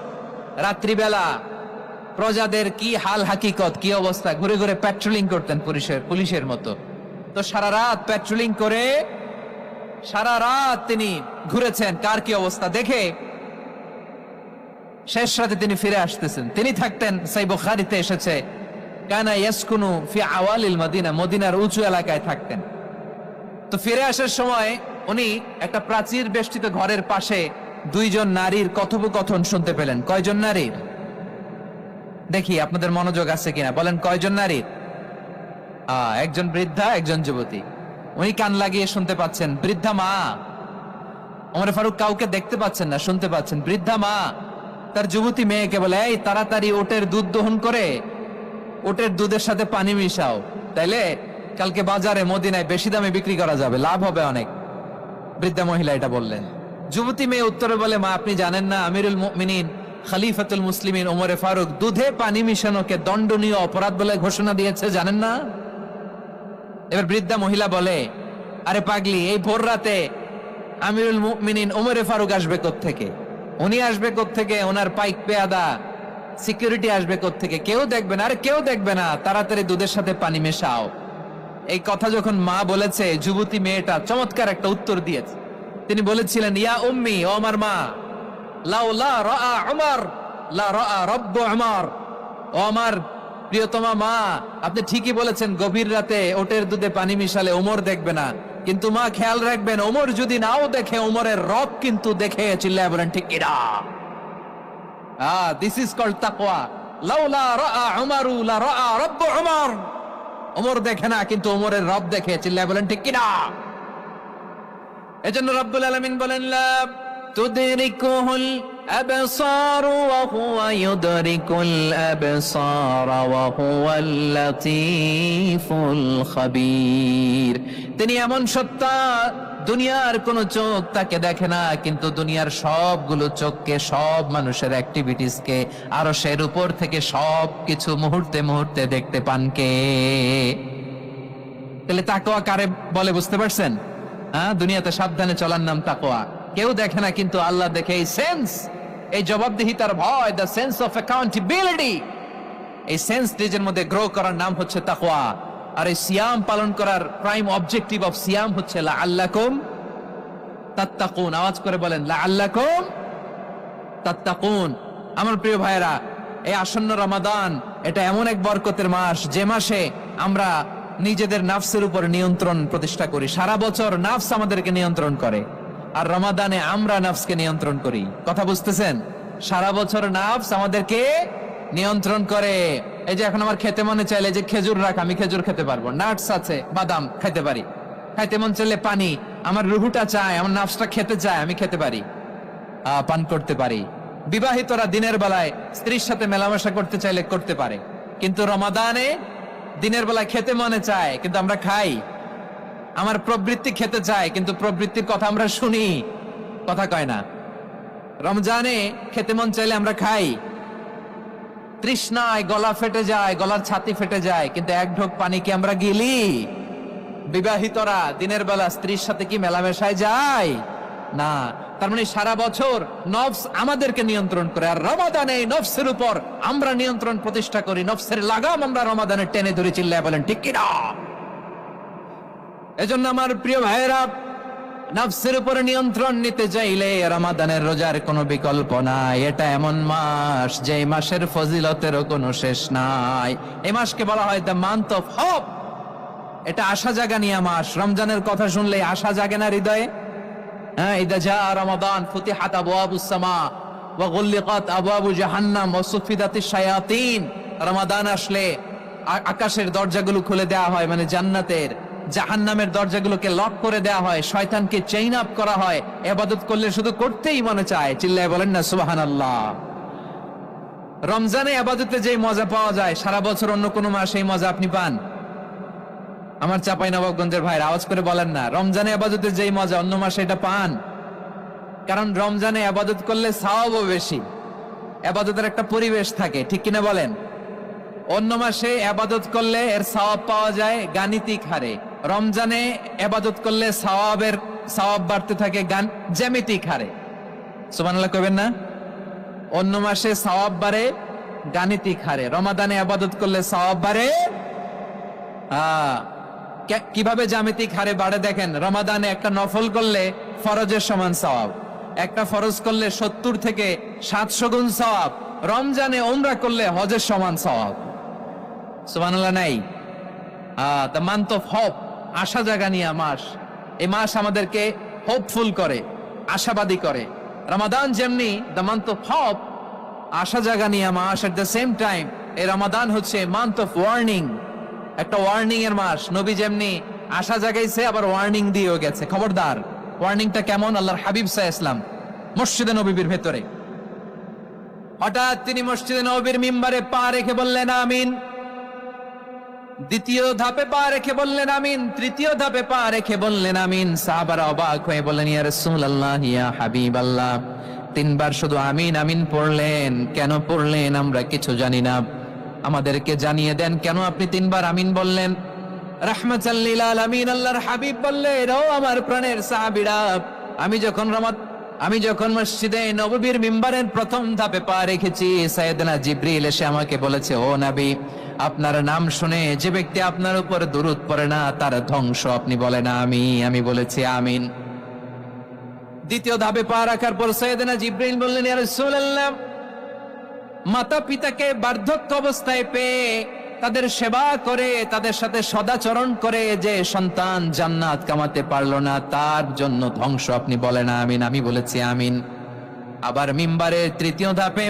Speaker 1: রাত্রিবেলা প্রজাদের কি হাল হাকিকত, কি অবস্থা, ঘুরে ঘুরে প্যাট্রোলিং করতেন পুলিশের মতো। তো সারা রাত প্যাট্রোলিং করে সারা রাত তিনি ঘুরেছেন কার কি অবস্থা দেখে। শেষ রাতে তিনি ফিরে আসতেছেন। তিনি থাকতেন, সহিহ বুখারীতে এসেছে, কানা ইয়াসকুনু ফি আওয়ালিল মদিনা, মদিনার উঁচু এলাকায় থাকতেন। তো ফিরে আসার সময় উনি একটা প্রাচীর বেষ্টিত ঘরের পাশে দুইজন নারীর কথোপকথন শুনতে পেলেন। কয়জন নারীর? দেখি আপনাদের মনোযোগ আছে কিনা, বলেন কয়জন নারীর? একজন বৃদ্ধা, একজন যুবতী। উনি কান লাগিয়ে শুনতে পাচ্ছেন। বৃদ্ধা মা, ওমর ফারুক কাউকে দেখতে পাচ্ছেন না, শুনতে পাচ্ছেন। বৃদ্ধা মা তার যুবতী মেয়েকে বলে, এই তাড়াতাড়ি ওটের দুধ দহন করে ওটের দুধের সাথে পানি মিশাও, তাইলে কালকে বাজারে মদিনায় বেশি দামে বিক্রি করা যাবে, লাভ হবে অনেক। বৃদ্ধা মহিলা এটা বললেন। যুবতী মেয়ে উত্তরে বলে, মা আপনি জানেন না আমিরুল মুমিনিন খলিফাতুল মুসলিমিন ওমরে ফারুক দুধে পানি মিশানোকে দণ্ডনীয় অপরাধ বলে ঘোষণা দিয়েছে, জানেন না? এবার বৃদ্ধা মহিলা বলে, আরে পাগলি, এই ভোর রাতে আমিরুল মুমিনিন ওমরে ফারুক আসবে কোত্থেকে? উনি আসবে কোত্থেকে? ওনার পাইক পেয়াদা সিকিউরিটি আসবে কোত্থেকে? কেউ দেখবে না। আরে কেউ দেখবে না, তাড়াতাড়ি দুধের সাথে পানি মেশাও। এই কথা যখন মা বলেছে, যুবতী মেয়েটা চমৎকার একটা উত্তর দিয়েছে। তিনি বলেছিলেন, ইয়া উম্মি, ও আমার মা, লাউ লা রাআ উমর লা রাআ রব্বু উমর। ও আমার প্রিয়তমা মা, আপনি ঠিকই বলেছেন, গভীর রাতে ওটের দুধে পানি মিশালে ওমর দেখবে না, কিন্তু মা খেয়াল রাখবেন, ওমর যদি নাও দেখে, ওমরের রব কিন্তু দেখে। চিল্লায় বলেন ঠিক কিনা? দিস ইজ কল্ড তাকওয়া। লাউলা রাআ উমরু লা রাআ রব্বু উমর। ওমর দেখে না, কিন্তু ওমরের রব দেখে। চিল্লায় বলেন ঠিক কিনা? এজন্য রব্বুল আলামিন বলেন, লা তুদরিকুহুল আবসার ওয়া হুয়া ইউদরিকুল আবসার ওয়া হুয়াল লাতীফুল খাবীর। তিনি এমন সত্তা, দুনিয়ার কোন চোখ তাকে দেখে না, কিন্তু দুনিয়ার সবগুলো চোখকে, সব মানুষের অ্যাক্টিভিটিসকে, আরশের উপর থেকে সব কিছু মুহূর্তে মুহূর্তে দেখতে পান কে? তাহলে তাকওয়া কারে বলে বুঝতে পারছেন? দুনিয়াতে সাবধানে চলার নাম তাকওয়া। কেউ দেখে না, কিন্তু আল্লাহ দেখে। এই সেন্স, এই জবাবদিহিতার ভয়, দ্য সেন্স অফ অ্যাকাউন্টেবিলিটি, এই সেন্স নিজের মধ্যে গ্রো করার নাম হচ্ছে তাকওয়া। আর এই সিয়াম পালন করার প্রাইম অবজেক্টিভ অফ সিয়াম হচ্ছে লাআল্লাকুম তাত্তাকুন। আওয়াজ করে বলেন, লাআল্লাকুম তাত্তাকুন। আমার প্রিয় ভাইরা, এই আসন্ন রমাদান, এটা এমন এক বরকতের মাস, যে মাসে আমরা নিজেদের নাফসের উপর নিয়ন্ত্রণ প্রতিষ্ঠা করি। সারা বছর নাফস আমাদেরকে নিয়ন্ত্রণ করে, আর রমাদানে আমরা নাফসকে নিয়ন্ত্রণ করি। কথা বুঝতেছেন? সারা বছর নাফস আমাদেরকে নিয়ন্ত্রণ করে। এই যে এখন আমার খেতে মনে চাইলে যে খেজুর রাখ, আমি খেজুর খেতে পারবো, নাটস আছে, বাদাম খেতে পারি। খাইতে মন চাইলে পানি, আমার রুহুটা চায়, আমার নাফসটা খেতে চায়, আমি খেতে পারি, পান করতে পারি। বিবাহিতরা দিনের বেলায় স্ত্রীর সাথে মেলামেশা করতে চাইলে করতে পারে, কিন্তু রমাদানে দিনের বেলায় খেতে মনে চায়, কিন্তু আমরা খাই। আমার প্রবৃত্তি খেতে চায়, কিন্তু প্রবৃত্তির কথা আমরা শুনি, কথা কয় না। রমজানে খেতে মন চাইলে আমরা খাই, তৃষ্ণায় গলা ফেটে যায়, গলার ছাতি ফেটে যায়, কিন্তু এক ঢোক পানি কি আমরা গিলি? বিবাহিতরা দিনের বেলা স্ত্রীর সাথে কি মেলামেশায় যায়? না। তার মানে সারা বছর নফস আমাদেরকে নিয়ন্ত্রণ করে, আর রমাদানে নফসের উপর আমরা নিয়ন্ত্রণ প্রতিষ্ঠা করি। নফসের লাগাম আমরা রমাদানে টেনে ধরে। চিল্লায় বলেন ঠিক কিনা? এজন্য আমার প্রিয় ভাইয়েরা, নফসের উপরে নিয়ন্ত্রণ নিতে চাইলে রমাদানের রোজার কোনো বিকল্প নাই। এটা এমন মাস, যে মাসের ফজিলতেরও কোনো শেষ নাই। এই মাসকে বলা হয় দ্য মান্থ অফ হোপ। এটা আশা জাগানিয়া মাস। রমজানের কথা শুনলে আশা জাগে না হৃদয়ে? ইদা জা রমাদান ফুতিহাত আবওয়াবুস সামা ওয়া গুল্লিকাত আবওয়াবু জাহান্নাম ওয়া সুফিদাতিশ শায়াতিন। রমাদান আসলে আকাশের দরজাগুলো খুলে দেওয়া হয়, মানে জান্নাতের। জাহান্নামের দরজাগুলোকে লক করে দেওয়া হয়, শয়তানকে চেইন আপ করা হয়। ইবাদত করলে শুধু করতেই মনে চায়। চিল্লায় বলেন না সুবহানাল্লাহ। রমজানে ইবাদতে যে মজা পাওয়া যায়, সারা বছর অন্য কোনো মাসে এই মজা আপনি পান? আমার চাঁপাইনবাবগঞ্জের ভাইরা আওয়াজ করে বলেন না, রমজানে ইবাদতে যেই মজা অন্য মাসে এটা পান? কারণ রমজানে ইবাদত করলে সওয়াবও বেশি, ইবাদতের একটা পরিবেশ থাকে, ঠিক কিনা বলেন? অন্য মাসে ইবাদত করলে এর সওয়াব পাওয়া যায় গাণিতিক হারে, রমজানে ইবাদত করলে সওয়াব বাড়তে থাকে জ্যামিতিক হারে। সুবহানাল্লাহ কইবেন না? অন্য মাসে সওয়াব বাড়ে গাণিতিক হারে, রমাদানে ইবাদত করলে সওয়াব বাড়ে কিভাবে জ্যামিতিক হারে বাড়ে দেখেন। রমাদানে একটা নফল করলে ফরজের সমান সওয়াব, একটা ফরজ করলে 70 থেকে 700 গুণ সওয়াব। রমজানে উমরা করলে হজের সমান সওয়াব। সুবহানাল্লাহ নাই? দ্য মান্থ অফ হোপ, আশা জাগানিয়া মাস। এই মাস আমাদেরকে হোপফুল করে, আশাবাদী করে। রমাদান যেমনি দ্য মান্থ অফ হোপ, আশা জাগানিয়া মাস, এট দ্য সেম টাইম এই রমাদান হচ্ছে মান্থ অফ ওয়ার্নিং, একটা ওয়ার্নিং এর মাস। নবী যেমনি আশা জাগাইছে, আবার ওয়ার্নিং দিয়েও গেছে, খবরদার। ওয়ার্নিংটা কেমন? আল্লাহর হাবিব সাল্লাল্লাহু আলাইহি ওয়াসাল্লাম মসজিদে নববীর ভেতরে, হঠাৎ তিনি মসজিদে নববীর মিম্বারে পা রেখে বললেন আমিন। দ্বিতীয় ধাপে পা রেখে বললেন আমিন, তৃতীয় ধাপে পা রেখে বললেন আমিন। সাহাবারা অবাক হয়ে বললেন, ইয়া রাসূলুল্লাহ, ইয়া হাবিবাল্লাহ, তিনবার শুধু আমিন আমিন পড়লেন, কেন পড়লেন আমরা কিছু জানি না, আমাদেরকে জানিয়ে দেন কেন আপনি তিনবার আমিন বললেন। রাহমাতাল লিল আলামিন আল্লাহর হাবিব বললেন, ও আমার প্রাণের সাহাবীরা, আমি যখন মসজিদে নববীর মিম্বারের প্রথম ধাপে পা রেখেছি, সাইয়েদনা জিবরিল এসে আমাকে বলেছে, ও নবী, আপনার নাম শুনে যে ব্যক্তি আপনার উপর দুরূদ পড়ে না তার ধ্বংস। আপনি বলেন আমি বলেছি আমিন। দ্বিতীয় ধাপে পা রাখার পর সাইয়েদনা জিবরিল বললেন, ইয়া রাসূলুল্লাহ, মাতা পিতাকে বার্ধক্য অবস্থায় পেয়ে তাদের সেবা করে, তাদের সাথে সদাচরণ করে যে সন্তান জান্নাত কামাতে পারলো না, তার জন্য ধ্বংস। আপনি বলেন আমিন। আমি বলেছি আমিন। আবার মিম্বারের তৃতীয় ধাপে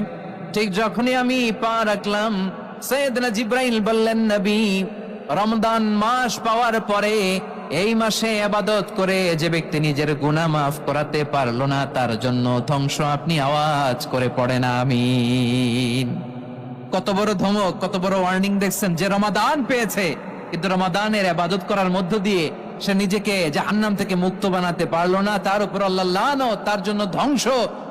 Speaker 1: ঠিক যখনই আমি পা রাখলাম, সাইয়েদনা জিবরাইল বললেন, নবী, রমজান মাস পাওয়ার পরে এই মাসে ইবাদত করে যে ব্যক্তি নিজের গুনাহ মাফ করাতে পারলো না, তার জন্য ধ্বংস। আপনি আওয়াজ করে পড়েন আমিন। কত বড় ধমক, কত বড় ওয়ার্নিং দেখছেন, যে রমাদান পেয়েছে কিন্তু রমাদানের ইবাদত করার মধ্য দিয়ে সে নিজেকে জাহান্নাম থেকে মুক্ত বানাতে পারলো না, তার উপর আল্লাহ লানত, তার জন্য ধ্বংস।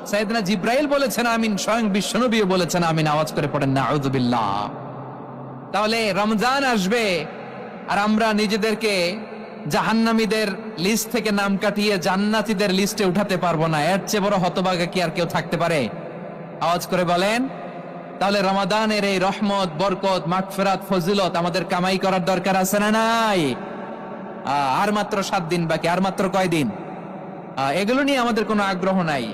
Speaker 1: সাইয়েদনা জিবরাইল বলেছেন আমিন, স্বয়ং বিশ্বনবীও বলেছেন আমিন। আওয়াজ করে পড়েন নাউযুবিল্লাহ। তাহলে রমজান আসবে আর আমরা নিজেদেরকে জাহান্নামীদের লিস্ট থেকে নাম কাটিয়ে জান্নাতীদের লিস্টে উঠাতে পারবো না, এর চেয়ে বড় হতভাগা কি আর কেউ থাকতে পারে? আওয়াজ করে বলেন। তাহলে রমাদানের এই রহমত, বরকত, মাগফিরাত, ফজিলত আমাদের কামাই করার দরকার আছে না নাই? আর মাত্র 7 দিন বাকি, আর মাত্র কয়দিন? এগুলো নিয়ে আমাদের কোনো আগ্রহ নাই।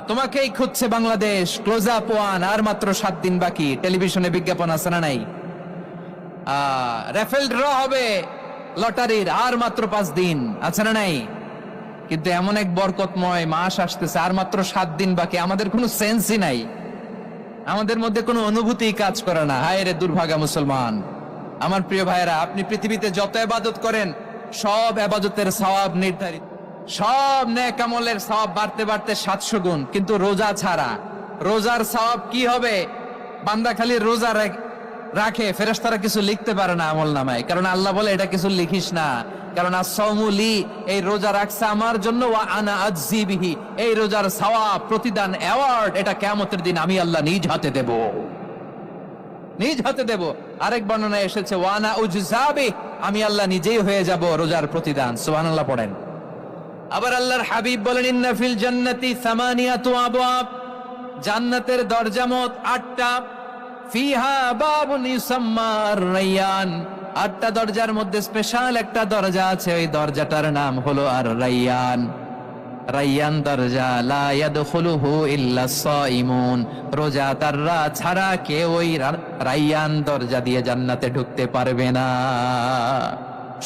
Speaker 1: তোমাকেই খুঁজছে বাংলাদেশ, ক্লোজ আপ ওয়ান, আর মাত্র 7 দিন বাকি। টেলিভিশনে বিজ্ঞাপন আছে না নাই? রেফেল ড্র হবে লটারির, আর মাত্র 5 দিন, আছে না নাই? কিন্তু এমন এক বরকতময় মাস আসতেছে, আর মাত্র 7 দিন বাকি, আমাদের কোনো সেন্সই নাই, আমাদের মধ্যে কোনো অনুভূতি কাজ করে না। হায় রে দুর্ভাগা মুসলমান। আমার প্রিয় ভাইয়েরা, আপনি পৃথিবীতে যত ইবাদত করেন সব ইবাদতের সওয়াব নির্ধারিত, সব নেক আমলের সওয়াব বাড়তে বাড়তে 700 গুণ। কিন্তু রোজা ছাড়া, রোজার সওয়াব কি হবে? বান্দা খালি রোজা রাখে, ফেরেশতারা কিছু লিখতে পারে না আমল নামায়, কারণ আল্লাহ বলে এটা কিছু লিখিস না, কারণ as-সাওমু লি, এই রোজা রাখছে আমার জন্য, ওয়া আনা আজজি বিহি, এই রোজার সওয়াব, প্রতিদান, অ্যাওয়ার্ড এটা কিয়ামতের দিন আমি আল্লাহ নিজ হাতে দেব, নিজ হাতে দেব। আরেক বর্ণনায় এসেছে ওয়া আনা উজজা বিহি, আমি আল্লাহ নিজেই হয়ে যাব রোজার প্রতিদান। সুবহানাল্লাহ পড়েন। আবার আল্লাহর হাবিব বলেন, ইন্না ফিল জান্নাতি সামানিয়াতু আবওয়াব, জান্নাতের দরজা মোট 8টা। ফিহা বাবুন ইউসাম্মা আর-রায়্যান, 8টা দরজার মধ্যে স্পেশাল একটা দরজা আছে, ওই দরজাটার নাম হলো আর-রায়্যান। রায়্যান দরজা, লা ইয়াদখুলুহু ইল্লা সাইমুন, রোজাদাররা ছাড়া কেউ ওই রায়্যান দরজা দিয়ে জান্নাতে ঢুকতে পারবে না,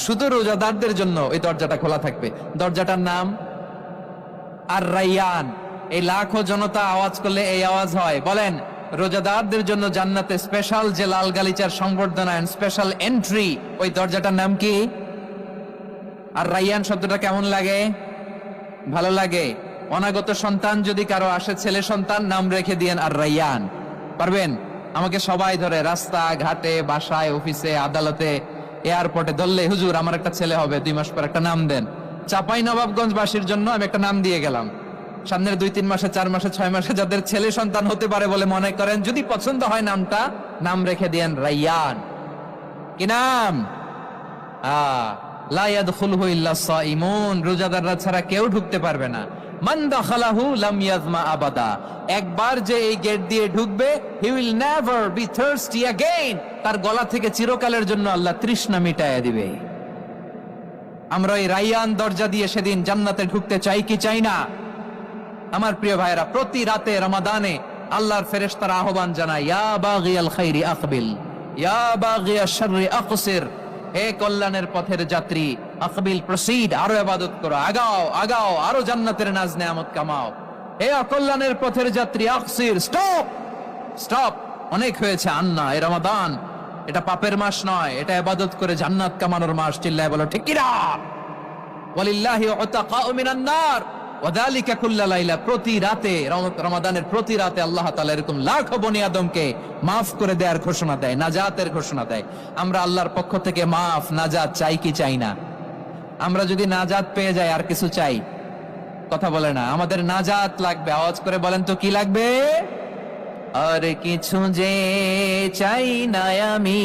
Speaker 1: শুধু রোজাদারদের জন্য ওই দরজাটা খোলা থাকবে। দরজাটার নাম আর-রায়্যান। এই লাখো জনতা আওয়াজ করলে এই আওয়াজ হয়, বলেন রোজাদারদের জন্য জান্নাতে স্পেশাল যে লাল গালিচার সংবর্ধনা, স্পেশাল এন্ট্রি, ওই দরজাটার নাম কি? আর-রায়্যান শব্দটা কেমন লাগে? ভালো লাগে। অনাগত সন্তান যদি কারো আসে, ছেলে সন্তান, নাম রেখে দিয়েন আর-রায়্যান। পারবেন? আমাকে সবাই ধরে, রাস্তা ঘাটে, বাসায়, অফিসে, আদালতে, এয়ারপোর্টে ধরলে, হুজুর আমার একটা ছেলে হবে 2 মাস পর, একটা নাম দেন। চাঁপাইনবাবগঞ্জবাসীর জন্য আমি একটা নাম দিয়ে গেলাম। সামনের 2-3 মাসে, 4 মাসে, 6 মাসে যাদের ছেলে সন্তান হতে পারে বলে মনে করেন, যদি পছন্দ হয় নামটা, নাম রেখে দিয়েন রায়্যান। কি নাম? লা ইয়াদখুলুহু ইল্লা সাইমুন, রোজাদাররা ছাড়া কেউ ঢুকতে পারবে না। মান দাখালাহু লাম ইয়াজমা আবাদা, একবার যে এই গেট দিয়ে ঢুকবে, he will never be thirsty again, তার গলা থেকে চিরকালের জন্য আল্লাহ তৃষ্ণা মিটায়া দিবে। আমরা এই রায়্যান দরজা দিয়ে সেদিন জান্নাতে ঢুকতে চাই কি চাই না? আমার প্রিয় ভাইরা, প্রতি রাতে রমাদানে আল্লাহর ফেরেশতারা আহ্বান জানায়, ইয়া বাগিয়াল খাইরি আকবিল, ইয়া বাগিয়াশ শাররি আকসির, হে কল্যাণের পথের যাত্রী, আকবিল, প্রসিড, আরো ইবাদত করো, আগাও আগাও, আরো জান্নাতের নাজ নেয়ামত কামাও। হে অকল্যাণের পথের যাত্রী, আকসির, স্টপ স্টপ, অনেক হয়েছে, আন্না, এই রমাদান এটা পাপের মাস নয়, এটা ইবাদত করে জান্নাত কামানোর মাস। চিল্লায় বলো ঠিক কি না? ওয়ালিল্লাহি উতাকাউ মিনান নার ওয়া যালিকা কুল্লা লাইলা। প্রতি রাতে, রমাদানের প্রতি রাতে আল্লাহ তাআলা এরকম লাখো বনি আদমকে মাফ করে দেওয়ার ঘোষণা দেয়, নাজাতের ঘোষণা দেয়। আমরা আল্লাহর পক্ষ থেকে মাফ, নাজাত চাই কি চাই না? আমরা যদি নাজাত পেয়ে যাই আর কিছু চাই? কথা বলে না। আমাদের নাজাত লাগবে। আওয়াজ করে বলেন তো কি লাগবে? আর কিছু যে চাই না আমি,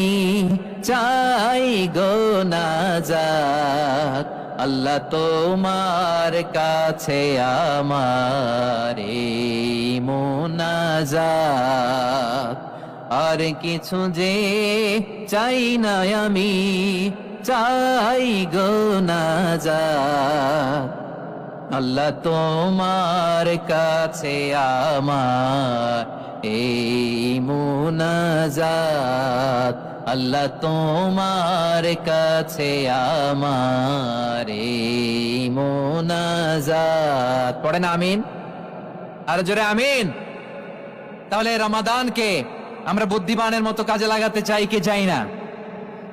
Speaker 1: চাই গো নাজাত। আল্লাহ তোমার কাছে আমার এই মুনাজাত। আর কিছু যে চাই না আমি, চাই গো নাজাত। আল্লাহ তোমার কাছে আমার এই মুনাজাত। আল্লাহ তোমার কাছে আমার এই মুনাজাত। পড়েন আমিন, আর জোরে আমিন। তাহলে রমাদানকে আমরা বুদ্ধিমানের মতো কাজে লাগাতে চাই কি চাই না?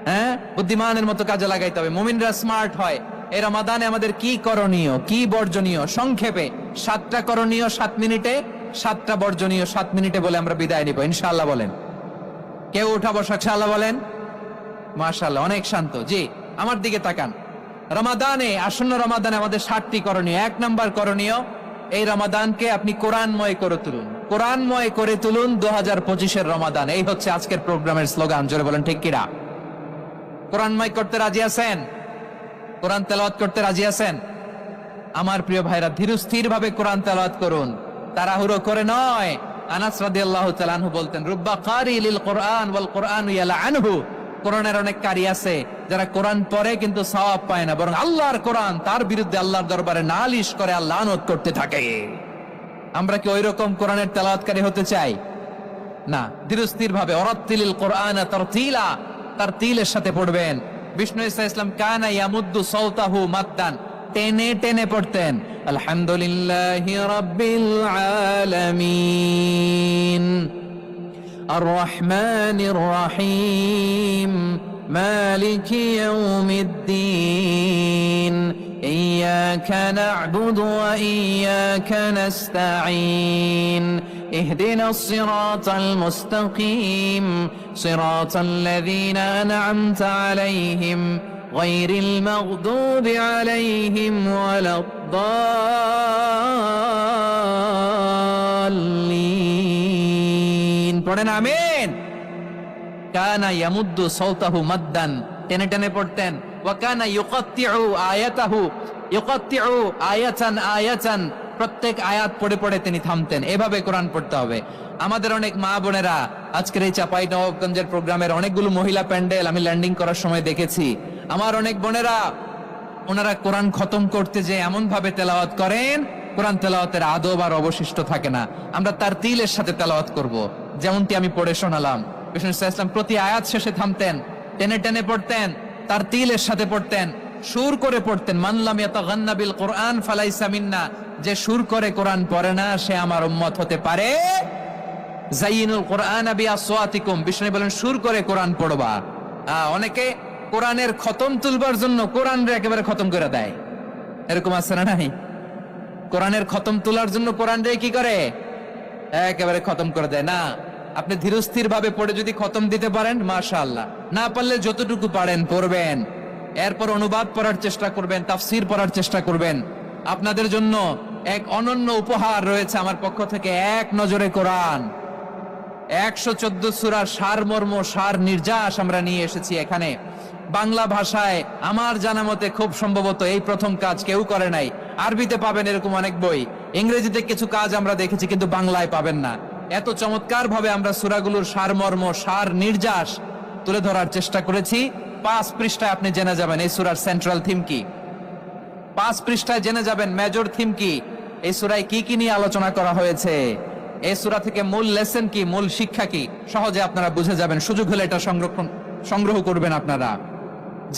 Speaker 1: হ্যাঁ, বুদ্ধিমানের মতো কাজে লাগাইতে হবে। মুমিনরা স্মার্ট হয়। এই রমাদানে আমাদের কি করণীয়, কি বর্জনীয়? সংক্ষেপে 7টা করণীয় 7 মিনিটে, 7টা বর্জনীয় 7 মিনিটে বলে আমরা বিদায় নিব ইনশাআল্লাহ। বলেন কেউ উঠা বসা ইনশাআল্লাহ বলেন। মাশাআল্লাহ, অনেক শান্ত। জি, আমার দিকে তাকান। রমাদানে, আসন্ন রমাদানে আমাদের 7টি করণীয়। 1 নাম্বার করণীয়, এই রমাদানকে আপনি কোরআনময় করে তুলুন। কোরআনময় করে তুলুন 2025-এর রমাদান। এই হচ্ছে আজকের প্রোগ্রামের স্লোগান। জোরে বলেন ঠিক কিনা? কোরআনময় করতে রাজি আছেন? কোরআন তেলাওয়াত করতে রাজি আছেন? আমার প্রিয় ভাইরা, ধীরস্থির ভাবে কোরআন তেলাওয়াত করুন, তাড়াহুড়ো করে নয়। আনাস রাদিয়াল্লাহু তাআলা আনহু বলতেন, রুব্বা কারি লিল কোরআন ওয়াল কোরআনু ইয়ালআনহু। কোরআনের অনেক কারি আছে যারা কোরআন পড়ে কিন্তু সওয়াব পায় না, বরং আল্লাহর কোরআন তার বিরুদ্ধে আল্লাহর দরবারে নালিশ করে আর লানত করতে থাকে। আমরা কি ওইরকম কোরআনের তেলাওয়াতকারী হতে চাই? না। ধীরস্থির ভাবে, ওয়ারাত্তিলিল কোরআনা তারতিলা, তারতিলের সাথে পড়বেন। বিষ্ণু ইসা ইসলাম কানা ইয়ামুদ্দু সাওতাহু মাদ্দান, টেনে টেনে পড়তেন। আলহামদুলিল্লাহি রাব্বিল আলামিন আর রহমানির রহিম মালিকি ইয়াউমিদ্দিন ইয়্যাকা না'বুদু ওয়া ইয়্যাকা নাস্তাঈন اهدنا الصراط المستقيم صراط الذين أنعمت عليهم غير المغضوب عليهم ولا الضالين পড়েন আমিন। কানা ইয়ামুদ্দু সাওতাহু মাদ্দান, টেনে টেনে পড়তেন। ওয়া কানা ইউকাত্তিউ আয়াতাহু, ইউকাত্তিউ আয়াতান আয়াতান, প্রত্যেক আয়াত পড়ে পড়ে তিনি থামতেন। এভাবে কোরআন পড়তে হবে। আমাদের অনেক মা বোনেরা আজকের এই চাঁপাইনবাবগঞ্জের প্রোগ্রামের অনেকগুলো মহিলা প্যান্ডেল আমি ল্যান্ডিং করার সময় দেখেছি। আমার অনেক বোনেরা, ওনারা কোরআন খতম করতে যে এমন ভাবে তেলাওয়াত করেন, কোরআন তেলাওয়াতের আদব আর অবশিষ্ট থাকে না। আমরা তার তিলের সাথে তেলাওয়াত করব, যেমনটি আমি পড়ে শোনালাম। বিষ্ণু ইসলাম প্রতি আয়াত শেষে থামতেন, টেনে টেনে পড়তেন, তার তিলের সাথে পড়তেন, সুর করে পড়তেন। মান লাম ইয়াতাগান্না বিল কোরআন ফালাইসা মিন্না, যে সুর করে কোরআন পড়ে না সে আমার উম্মত হতে পারে। যায়িনুল কোরআন বিআসওয়াতিকুম, বিষ্ণু বলেন সুর করে কোরআন পড়বা। অনেকে কোরআনের খতম তুলবার জন্য কোরআনরে একেবারে খতম করে দেয়, এরকম আছে না নাই? কোরআনের খতম তোলার জন্য কোরআনরে কি করে? একেবারে খতম করে দেয়। না, আপনি ধীরস্থির ভাবে পড়ে যদি খতম দিতে পারেন মাশাআল্লাহ, না পারলে যতটুকু পারেন পড়বেন, এরপর অনুবাদ পড়ার চেষ্টা করবেন, তাফসীর পড়ার চেষ্টা করবেন। আপনাদের জন্য এক অনন্য উপহার রয়েছে আমার পক্ষ থেকে, এক নজরে কোরআন। 114 সূরার সারমর্ম, সার নির্যাস আমরা নিয়ে এসেছি এখানে বাংলা ভাষায়। আমার জানা মতে খুব সম্ভবত এই প্রথম কাজ, কেউ করে নাই। আরবিতে পাবেন এরকম অনেক বই, ইংরেজিতে কিছু কাজ আমরা দেখেছি, কিন্তু বাংলায় পাবেন না। এত চমৎকার ভাবে আমরা সূরাগুলোর সারমর্ম, সার নির্যাস তুলে ধরার চেষ্টা করেছি। 5 পৃষ্ঠায় আপনি জেনে যাবেন এই সূরার সেন্ট্রাল থিম কি। 5 পৃষ্ঠায় জেনে যাবেন মেজর থিম কি, এই সূরায় কি কি নিয়ে আলোচনা করা হয়েছে, এই সূরা থেকে মূল লেসন কি, মূল শিক্ষা কি, সহজে আপনারা বুঝে যাবেন। সুযোগ হলে এটা সংগ্রহ করবেন। আপনারা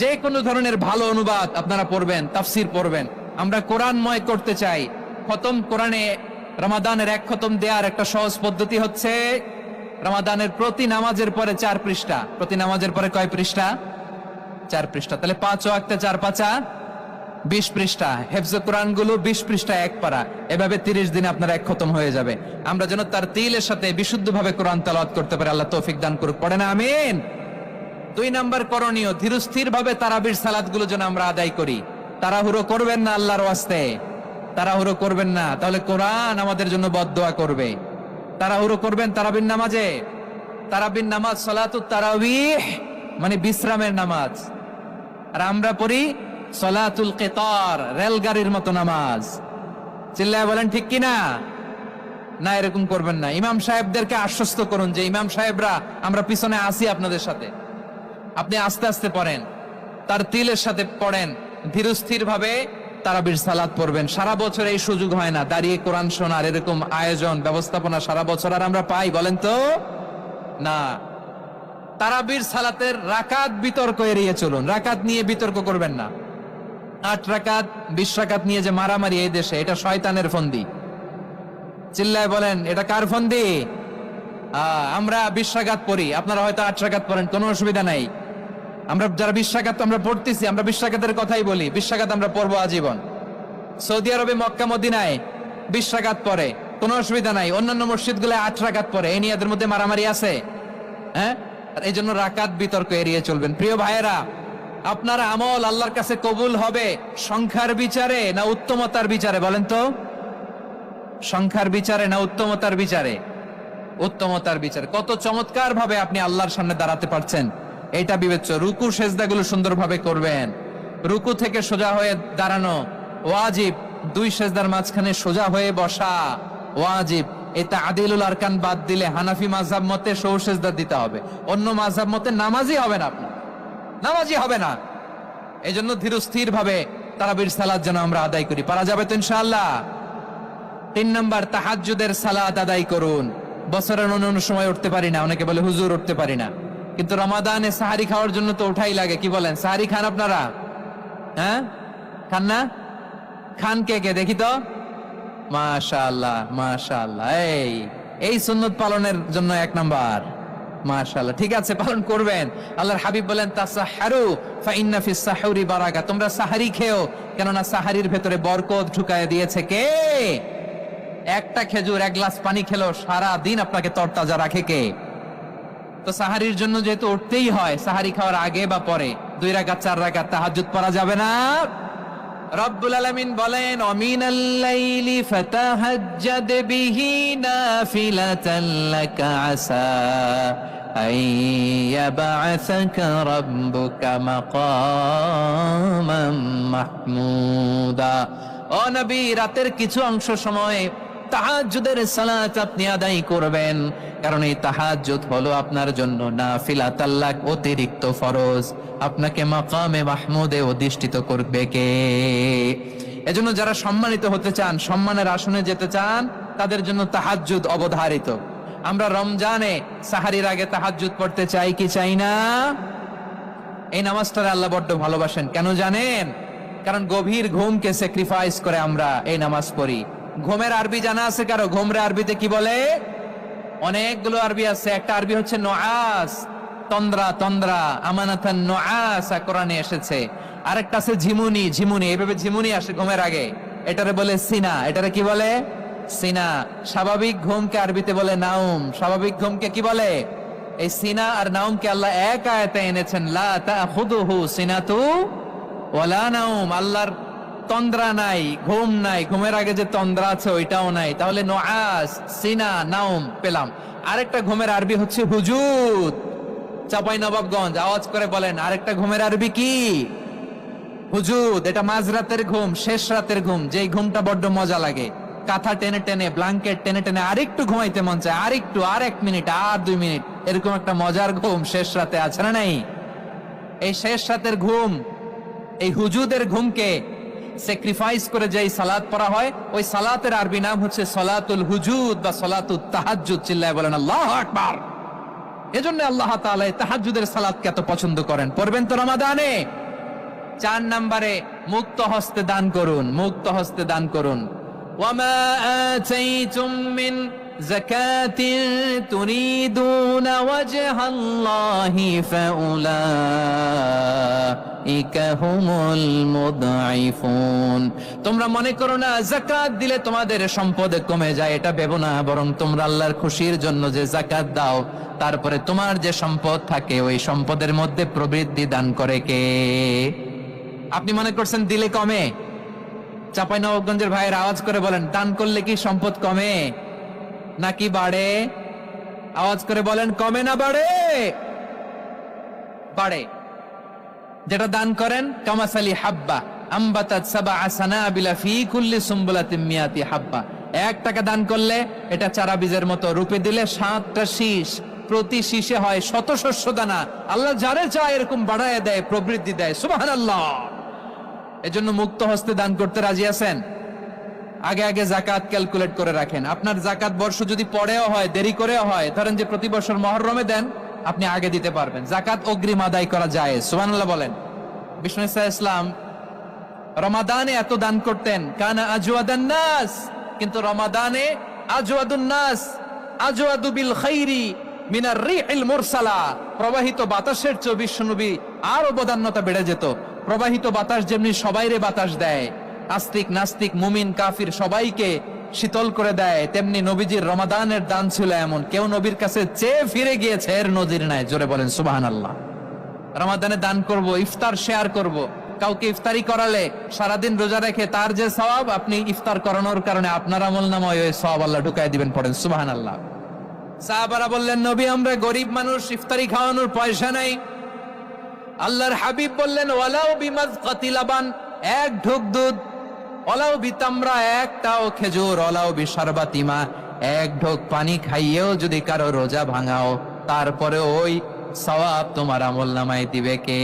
Speaker 1: যে কোনো ধরনের ভালো অনুবাদ আপনারা পড়বেন, তাফসীর পড়বেন। আমরা কোরআনময় করতে চাই। খতম কোরআনে রমাদানের 1 খতম দেওয়ার একটা সহজ পদ্ধতি হচ্ছে রমাদানের প্রতি নামাজের পরে 4 পৃষ্ঠা, প্রতি নামাজের পরে কয় পৃষ্ঠা? 4 পৃষ্ঠা। তাহলে 5 ওয়াক্তে 4 পাঁচা 20 পৃষ্ঠা। হেফজে কোরআন গুলো 20 পৃষ্ঠা এক পারা, এভাবে 30 দিনে আপনার এক খতম হয়ে যাবে। আমরা যেন তার তিলের সাথে বিশুদ্ধভাবে কোরআন তেলাওয়াত করতে পারি, আল্লাহ তৌফিক দান করুক। পড়ে না আমিন। 2 নাম্বার করণীয়, ধীরস্থির ভাবে তারাবির সালাত গুলো যেন আমরা আদায় করি। তাড়াহুড়ো করবেন না আল্লাহর ওয়াস্তে, তাড়াহুড়ো করবেন না, তাহলে কোরআন আমাদের জন্য বদদোয়া করবে। তাড়াহুড়ো করবেন তারাবির নামাজে। তারাবির নামাজ সালাতুত তারাবিহ মানে বিশ্রামের নামাজ, আর আমরা পড়ি সালাতুল কিতার, রেলগাড়ির মতো নামাজ। চিল্লায় বলেন ঠিক কিনা? না, এরকম করবেন না। ইমাম সাহেবদেরকে আশ্বস্ত করুন যে ইমাম সাহেবরা আমরা পিছনে আসি আপনাদের সাথে, আপনি আস্তে আস্তে পড়েন, তার তিলের সাথে পড়েন, ধীরস্থির ভাবে তারাবির সালাত পড়বেন। সারা বছর এই সুযোগ হয় না, দাঁড়িয়ে কোরআন শোনার এরকম আয়োজন ব্যবস্থাপনা সারা বছর আর আমরা পাই বলেন তো? না। তারাবির সালাতের রাকাত বিতর্ক এড়িয়ে চলুন, রাকাত নিয়ে বিতর্ক করবেন না। 8 রাকাত 20 রাকাত নিয়ে যে মারামারি এই দেশে, এটা শয়তানের ফন্দি। চিল্লায় বলেন এটা কার ফন্দি? আমরা 20 রাকাত পড়ি, আপনারা হয়তো 8 রাকাত পড়েন, কোনো অসুবিধা নাই। আমরা যারা 20 রাকাত আমরা পড়তেছি, আমরা 20 রাকাতের কথাই বলি, 20 রাকাত আমরা পড়বো আজীবন। সৌদি আরবে মক্কা মদিনায় 20 রাকাত পড়ে, কোনো অসুবিধা নাই। অন্যান্য মসজিদগুলো 8 রাকাত পড়ে, এই নিয়ে এদের মধ্যে মারামারি আছে? হ্যাঁ, এই জন্য রাকাত বিতর্ক এড়িয়ে চলবেন। প্রিয় ভাইয়েরা, আপনার আমল আল্লাহর কাছে কবুল হবে সংখ্যার বিচারে না উত্তমতার বিচারে বলেন তো? সংখ্যার বিচারে না উত্তমতার বিচারে? উত্তমতার বিচারে। কত চমৎকার ভাবে আপনি আল্লাহর সামনে দাঁড়াতে পারছেন এটা বিবেচ্য। রুকু সেজদাগুলো সুন্দরভাবে করবেন, রুকু থেকে সোজা হয়ে দাঁড়ানো ওয়াজিব, 2 সেজদার মাঝখানে সোজা হয়ে বসা ওয়াজিব। এটা আদিলুল আরকান বাদ দিলে হানাফি মাযহাব মতে সৌ সেজদা দিতে হবে, অন্য মাযহাব মতে নামাজই হবে না, আপনার নামাজই হবে না। এই জন্য ধীরস্থির ভাবে তারাবির সালাত যেন আমরা আদায় করি। পারা যাবে তো ইনশাআল্লাহ? 3 নাম্বার, তাহাজ্জুদের সালাত আদায় করুন। বছরের অন্য সময় উঠতে পারি না, অনেকে বলে হুজুর উঠতে পারি না, কিন্তু রমাদানে সাহারি খাওয়ার জন্য তো ওঠাই লাগে। কি বলেন, সাহারি খান আপনারা? হ্যাঁ, খান না? খান কে কে দেখি তো? মাশাআল্লাহ মাশাআল্লাহ। এই সুন্নত পালনের জন্য 1 নাম্বার। মাশাআল্লাহ, ঠিক আছে, পালন করবেন। আল্লাহর হাবিব বলেন তাসাহহারু ফা ইন্না ফিস সাহুরি বারাকা, তোমরা সাহারি খেও, কেননা সাহারির ভেতরে বরকত ঢুকায় দিয়েছে কে? একটা খেজুর 1 গ্লাস পানি খেলো সারা দিন আপনাকে তরতাজা রাখে কে? তো সাহারির জন্য যেহেতু উঠতেই হয়, সাহারি খাওয়ার আগে বা পরে 2 রাকাত 4 রাকাত তাহাজ্জুদ পড়া যাবে না? রব্বুল আলামিন বলেন ওয়ামিনাল লাইলি ফাতাহাজ্জাদ বিহি নাফিলাতান লাকা আসা আইয়াবআসাকা রাব্বুকা মাকামান মাহমুদা। ও নবী, রাতের কিছু অংশ সময় তাহাজ্জুদের সালাত আপনি আদায় করবেন, কারণ এই তাহাজ্জুদ হলো আপনার জন্য নাফিলাতাল লাক, অতিরিক্ত ফরজ। আপনাকে মাকামে মাহমুদে অধিষ্ঠিত করবে কে? এজন্য যারা সম্মানিত হতে চান, সম্মানের আসনে যেতে চান, তাদের জন্য তাহাজ্জুদ অবধারিত। আমরা রমজানে সাহারির আগে তাহাজ্জুদ পড়তে চাই কি চাই না? এই নামাজটারে আল্লাহ বড্ড ভালোবাসেন। কেন জানেন? কারণ গভীর ঘুমকে স্যাক্রিফাইস করে আমরা এই নামাজ পড়ি। ঘুমের আরবি জানা আছে কারো? ঘুমরে আরবিতে কি বলে? অনেকগুলো আরবি আছে। একটা আরবি হচ্ছে নুআস, তন্দ্রা, তন্দ্রা, আমানাতান নুআসা কোরআনে এসেছে। আরেকটা আছে ঝিমুনি, ঝিমুনি, এইভাবে ঝিমুনি আসে ঘুমের আগে, এটারে বলে সিনা। এটারে কি বলে? সিনা। স্বাভাবিক ঘুমকে আরবিতে বলে নাউম। স্বাভাবিক ঘুমকে কি বলে? এই সিনা আর নাউমকে আল্লাহ এক আয়াতে এনেছেন, লা তাখুদুহু সিনাতু ওয়ালা নাউম। আল্লাহর তন্দ্রা নাই, ঘুম নাই, ঘুমের আগে যে তন্দ্রা আছে ওইটাও নাই। তাহলে নুআস, সিনা, নাউম পেলাম। আরেকটা ঘুমের আরবি হচ্ছে হুজুদ। চাঁপাইনবাবগঞ্জ আওয়াজ করে বলেন, আরেকটা ঘুমের আরবি কি? হুজুদ। এটা মাঝরাতের ঘুম, শেষ রাতের ঘুম, যেই ঘুমটা বড্ড মজা লাগে। কাঁথা টেনে টেনে, ব্ল্যাঙ্কেট টেনে টেনে আরেকটু ঘুমাইতে মন চায়, আরেকটু, আর 1 মিনিট, আর 2 মিনিট, এরকম একটা মজার ঘুম শেষ রাতে আছে না নাই? এই শেষ রাতের ঘুম, এই হুজুদের ঘুমকে স্যাক্রিফাইস করে যেই সালাত পড়া হয়, ওই সালাতের আরবি নাম হচ্ছে সালাতুল হুজুদ বা সালাতুত তাহাজ্জুদ। চিল্লায় বলেন আল্লাহু আকবার। এজন্য আল্লাহ তাআলা তাহাজ্জুদের সালাতকে এত পছন্দ করেন। পড়বেন তো রমাদানে। 4 নম্বরে মুক্ত হস্তে দান করুন, মুক্ত হস্তে দান করুন। ওয়ামা আতাইতুম মিন যাকাতিন তুরিদুনা ওয়াজহাল্লাহি ফাউলাইকা হুমুল মুদঈফুন। তোমরা মনে করো না যাকাত দিলে তোমাদের সম্পদ কমে যায়, এটা ভেবো না, বরং তোমরা আল্লাহর খুশির জন্য যে যাকাত দাও, তারপরে তোমার যে সম্পদ থাকে ওই সম্পদের মধ্যে প্রবৃদ্ধি দান করে কে? আপনি মনে করছেন দিলে কমে? চাঁপাইনবাবগঞ্জের ভাইয়ের আওয়াজ করে বলেন, দান করলে কি সম্পদ কমে নাকি বাড়ে? আওয়াজ করে বলেন, কমে না বাড়ে? বাড়ে। যেটা দান করেন, কামাসালি হাব্বা আম্বাতাত সাবআ সানাবিলা ফি কুল্লি সুম্বুলাতিন মিয়াতি হাব্বা। 1 টাকা দান করলে এটা চারা বীজের মতো, রূপে দিলে 7টা শীষ, প্রতি শীষে হয় 100 শস্য দানা। আল্লাহ যারে চায় এরকম বাড়ায় দেয়, প্রবৃদ্ধি দেয়। সুবহানাল্লাহ। এজন্য মুক্ত হস্তে দান করতে রাজি আছেন? আগে আগে যাকাত ক্যালকুলেট করে রাখেন। আপনার যাকাত বর্ষ যদি পরেও হয়, দেরি করেও হয়, ধরেন যে প্রতি বছর মুহররমে দেন, আপনি আগে দিতে পারবেন। যাকাত অগ্রিম আদায় করা যায়। সুবহানাল্লাহ বলেন। বিষ্ণু ইসলাম রমাদানে এত দান করতেন, কানা আজওয়াদান নাস, কিন্তু রমাদানে আজওয়াদুন নাস আজওয়াদু বিল খাইরি মিনার রিহিল মুরসালা। প্রবাহিত বাতাসের চেয়ে বিশ্বনবী আর অবদান্যতা বেড়ে যেত। প্রবাহিত বাতাস যেমনি সবাইরে বাতাস দেয়, আস্তিক নাস্তিক মুমিন কাফির সবাইকে শীতল করে দেয়, তেমনি নবীজির রমাদানের দান ছিল এমন, কেউ নবীর কাছে চেয়ে ফিরে গিয়েছে এর নজির নাই। জোরে বলেন সুবহানাল্লাহ। রমাদানে দান করব, ইফতার শেয়ার করব। কাউকে ইফতারি করালে সারাদিন রোজা রেখে তার যে সওয়াব, আপনি ইফতার করানোর কারণে আপনার আমলনামায় ওই সওয়াব আল্লাহ ঢুকায় দিবেন। পড়েন সুবহানাল্লাহ। সাহাবারা বললেন, নবী আমরা গরিব মানুষ, ইফতারি খাওয়ানোর পয়সা নাই। আল্লাহর হাবিব বললেন, ওয়ালাউ বিমাজকাতি লাবান, 1 ঢোক দুধ, ওয়ালাউ বিতামরা, 1টাও খেজুর, ওয়ালাউ বিশারবাতিমা, 1 ঢোক পানি খাইয়েও যদি কারো রোজা ভাঙাও, তারপরে ওই সওয়াব তোমার আমলনামায় দিবে কে?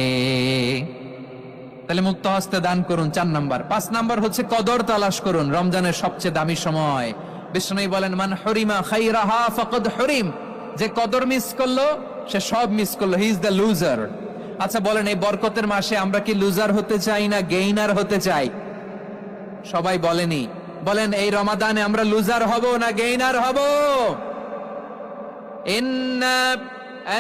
Speaker 1: তাহলে মুক্ত হস্তে দান করুন, 4 নাম্বার। 5 নাম্বার হচ্ছে কদর তালাশ করুন। রমজানের সবচেয়ে দামি সময়। বিষ্ণু বলেন, মান হরিমা খাইরাহা ফাকাদ হরিম, যে কদর মিস করলো সে সব মিস করলো, হি ইজ দ্য লুজার। আচ্ছা বলেন, এই বরকতের মাসে আমরা কি লুজার হতে চাই না গেইনার হতে চাই? সবাই বলেনি। বলেন, এই রমাদানে আমরা লুজার হব না গেইনার হব? ইন্না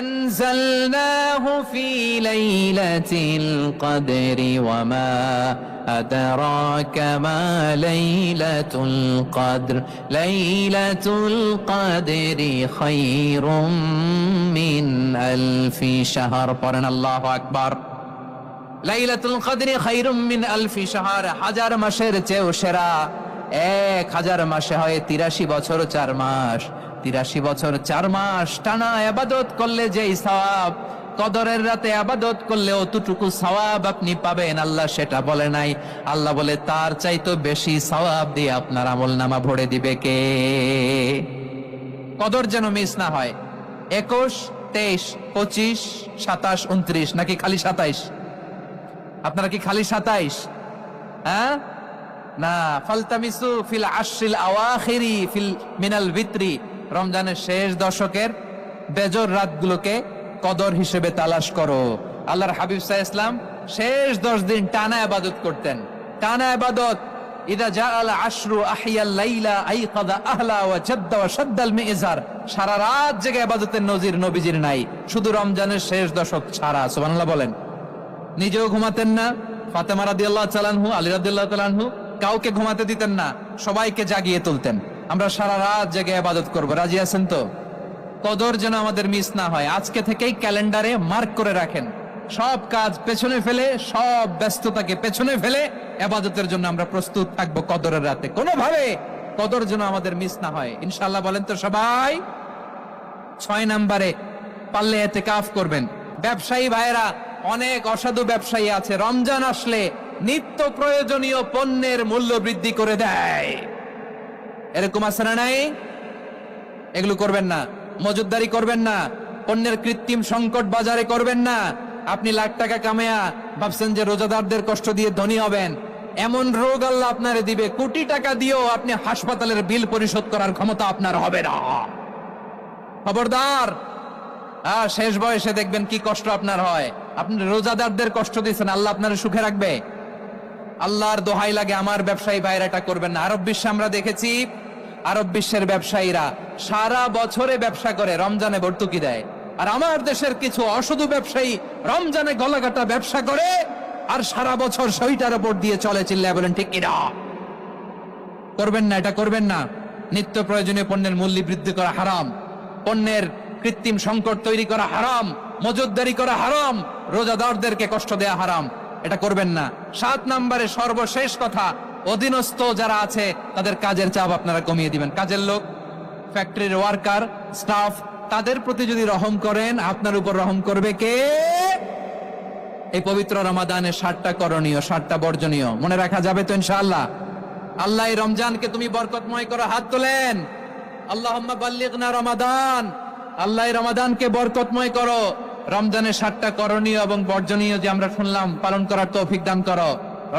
Speaker 1: أنزلناه في ليلة القدر وما أدراك ما ليلة القدر ليلة القدر خير من ألف شهر قرن الله أكبر লাইলাতুল কদরি খায়রুম মিন আলফি শাহর, 1000 মাসের চেয়েও সেরা। 1000 মাসে হয় 83 বছর 4 মাস। 83 বছর 4 মাস টানা ইবাদত করলে যেই সওয়াব, কদরের রাতে ইবাদত করলে অতটুকু সওয়াব আপনি পাবেন। আল্লাহ সেটা বলে নাই। আল্লাহ বলে তার চাইতে বেশি সওয়াব দিয়ে আপনার আমলনামা ভরে দিবে কে? কদর যেন মিস না হয়। 21, 23, 25, 27, 29 নাকি খালি 27? আপনারা কি খালি 27? হ্যাঁ না, ফালতামিসু ফিল আশরিল আওয়াখিরি ফিল মিনাল ভিতরি, রমজানের শেষ দশকের বেজর রাতগুলোকে কদর হিসেবে তালাশ করো। আল্লাহর হাবিব সাল্লাল্লাহু আলাইহি ওয়াসাল্লাম শেষ 10 দিন টানা ইবাদত করতেন। টানা ইবাদত। ইদা জাআল আশরু আহিয়াল লাইলা আইকাদা আহলা ওয়া জাদ্দা ওয়া শাদ্দাল মিজার। সারা রাত জেগে ইবাদতের নজির নবীজির নাই, শুধু রমজানের শেষ দশক ছাড়া। সুবহানাল্লাহ বলেন। নিজেও ঘুমাতেন না। ফাতেমা রাদিয়াল্লাহু তাআলা আনহু, আলী রাদিয়াল্লাহু তাআলা আনহু কাউকে ঘুমাতে দিতেন না, সবাইকে জাগিয়ে তুলতেন। আমরা সারা রাত জেগে ইবাদত করব। রাজি আছেন তো? কদর যেন আমাদের মিস না হয়। আজকে থেকেই ক্যালেন্ডারে মার্ক করে রাখেন। সব কাজ পেছনে ফেলে, সব ব্যস্ততাকে পেছনে ফেলে ইবাদতের জন্য আমরা প্রস্তুত থাকবো কদরের রাতে। কোনোভাবে কদর যেন আমাদের মিস না হয়। ইনশাআল্লাহ বলেন তো সবাই? 6 নম্বরে পারলে ইতিকাফ করবেন। ব্যবসায়ী ভাইরা, অনেক অসাধু ব্যবসায়ী আছে, রমজান আসলে নিত্য প্রয়োজনীয় পণ্যের মূল্য বৃদ্ধি করে দেয়। এরকম আছে না নাই? এগুলো করবেন না। মজুদদারি করবেন না। পণ্যের কৃত্রিম সংকট বাজারে করবেন না। আপনি লাখ টাকা কামায়া ভাবছেন যে রোজাদারদের কষ্ট দিয়ে ধনী হবেন। এমন রোগ আল্লাহ আপনারে দিবে, কোটি টাকা দিয়েও আপনি হাসপাতালের বিল পরিশোধ করার ক্ষমতা আপনার হবে না। খবরদার। শেষ বয়সে দেখবেন কি কষ্ট আপনার হয়। আপনি রোজাদারদের কষ্ট দিচ্ছেন, আল্লাহ আপনার সুখে রাখবে? আল্লাহর দোহাই লাগে আমার ব্যবসায়ী ভাইরা এটা করবেন না। আরব বিশ্বে আমরা দেখেছি আরব বিশ্বের ব্যবসায়ীরা সারা বছরে ব্যবসা করে, রমজানে ভর্তুকি দেয়। আর আমার দেশের কিছু অসাধু ব্যবসায়ী রমজানে গলাকাটা ব্যবসা করে আর সারা বছর সেইটার উপর দিয়ে চলে। চিল্লায় বলেন ঠিক কিনা? করবেন না, এটা করবেন না। নিত্য প্রয়োজনীয় পণ্যের মূল্য বৃদ্ধি করা হারাম, পণ্যের কৃত্রিম সংকট তৈরি করা হারাম, মজুতদারি করা হারাম, রোজাদারদেরকে কষ্ট দেয়া হারাম, এটা করবেন না। 7 নম্বরে সর্বশেষ কথা, অধীনস্থ যারা আছে তাদের কাজের চাপ আপনারা কমিয়ে দিবেন। কাজের লোক, ফ্যাক্টরির ওয়ার্কার, স্টাফ, তাদের প্রতি যদি রহম করেন, আপনার উপর রহম করবে কে? এই পবিত্র রমাদানে 7টা করণীয়, 7টা বর্জনীয় মনে রাখা যাবে তো ইনশাআল্লাহ? আল্লাহ এই রমজানকে তুমি বরকতময় করো, হাত তোলেন। আল্লাহুম্মা বাল্লিগনা রমাদান, আল্লাহ এই রমাদানকে বরকতময় করো। রমজানের 7টা করণীয় এবং বর্জনীয় যে আমরা শুনলাম, পালন করার তৌফিক দান করো।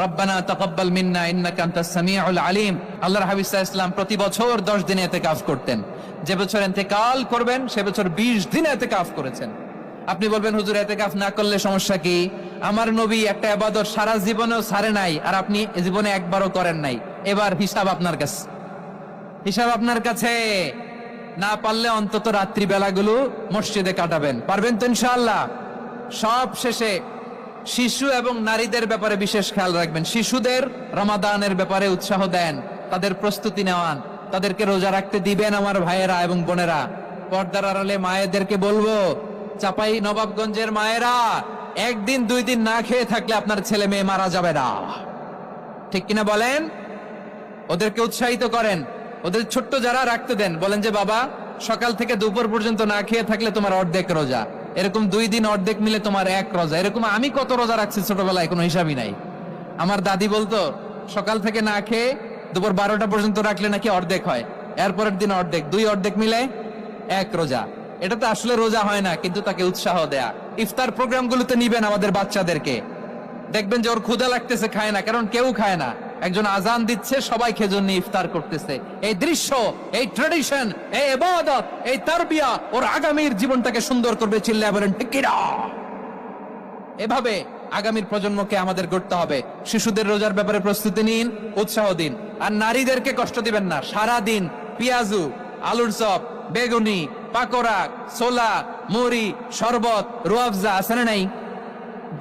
Speaker 1: রব্বানা তাকাব্বাল মিন্না ইন্নাকা আনতাস সামিউল আলিম। আল্লাহর হাবিব সাল্লাল্লাহু আলাইহি ওয়াসাল্লাম প্রতি বছর 10 দিন ইতিকাফ করতেন। যে বছর ইন্তেকাল করবেন সে বছর 20 দিন ইতিকাফ করেছেন। আপনি বলবেন হুজুর ইতিকাফ না করলে সমস্যা কি? আমার নবী একটা ইবাদত সারা জীবনেও ছাড়ে নাই, আর আপনি জীবনে একবারও করেন নাই। এবার হিসাব আপনার কাছে, হিসাব আপনার কাছে। না পারলে অন্তত রাত্রি বেলাগুলো মসজিদে কাটাবেন, পারবেন তো ইনশাআল্লাহ? সব শেষে শিশু এবং নারীদের ব্যাপারে বিশেষ খেয়াল রাখবেন। শিশুদের রমাদানের ব্যাপারে উৎসাহ দেন, তাদের প্রস্তুতি নেওয়ান, তাদেরকে রোজা রাখতে দিবেন। আমার ভাইয়েরা এবং বোনেরা, পর্দার আড়ালে মায়েদেরকে বলবো, চাপাই নবাবগঞ্জের মায়েরা, 1 দিন 2 দিন না খেয়ে থাকলে আপনার ছেলে মেয়ে মারা যাবে না, ঠিক কিনা বলেন? ওদেরকে উৎসাহিত করেন, ওদের ছোট্ট যারা রাখতে দেন, বলেন যে বাবা সকাল থেকে দুপুর পর্যন্ত না খেয়ে থাকলে তোমার অর্ধেক রোজা, এরকম 2 দিন অর্ধেক মিলে তোমার 1 রোজা। এরকম আমি কত রোজা রাখছি ছোটবেলায়, কোনো হিসাবই নাই। আমার দাদি বলতো সকাল থেকে না খেয়ে দুপুর 12টা পর্যন্ত রাখলে নাকি অর্ধেক হয়, এরপরের দিন অর্ধেক, 2 অর্ধেক মিলে 1 রোজা। এটা তো আসলে রোজা হয় না, কিন্তু তাকে উৎসাহ দেয়া। ইফতার প্রোগ্রামগুলোতে নিবেন আমাদের বাচ্চাদেরকে, দেখবেন যে ওর ক্ষুধা লাগতেছে, খায় না, কারণ কেউ খায় না। একজন আজান দিচ্ছে, সবাই খেজুর নিয়ে ইফতার করতেছে। এই দৃশ্য, এই ট্রেডিশন, এই ইবাদত, এই তারবিয়া ওর আগামীর জীবনটাকে সুন্দর করবে। চিল্লায় বলেন ঠিক কিনা? এভাবে আগামীর প্রজন্মকে আমাদের গড়তে হবে। শিশুদের রোজার ব্যাপারে প্রস্তুতি নিন, উৎসাহ দিন। আর নারীদেরকে কষ্ট দিবেন না। সারা দিন পেঁয়াজু, আলুর চপ, বেগুনি, পাকোড়া, ছোলা, মুড়ি, শরবত, রুয়াফজা আছে না নাই,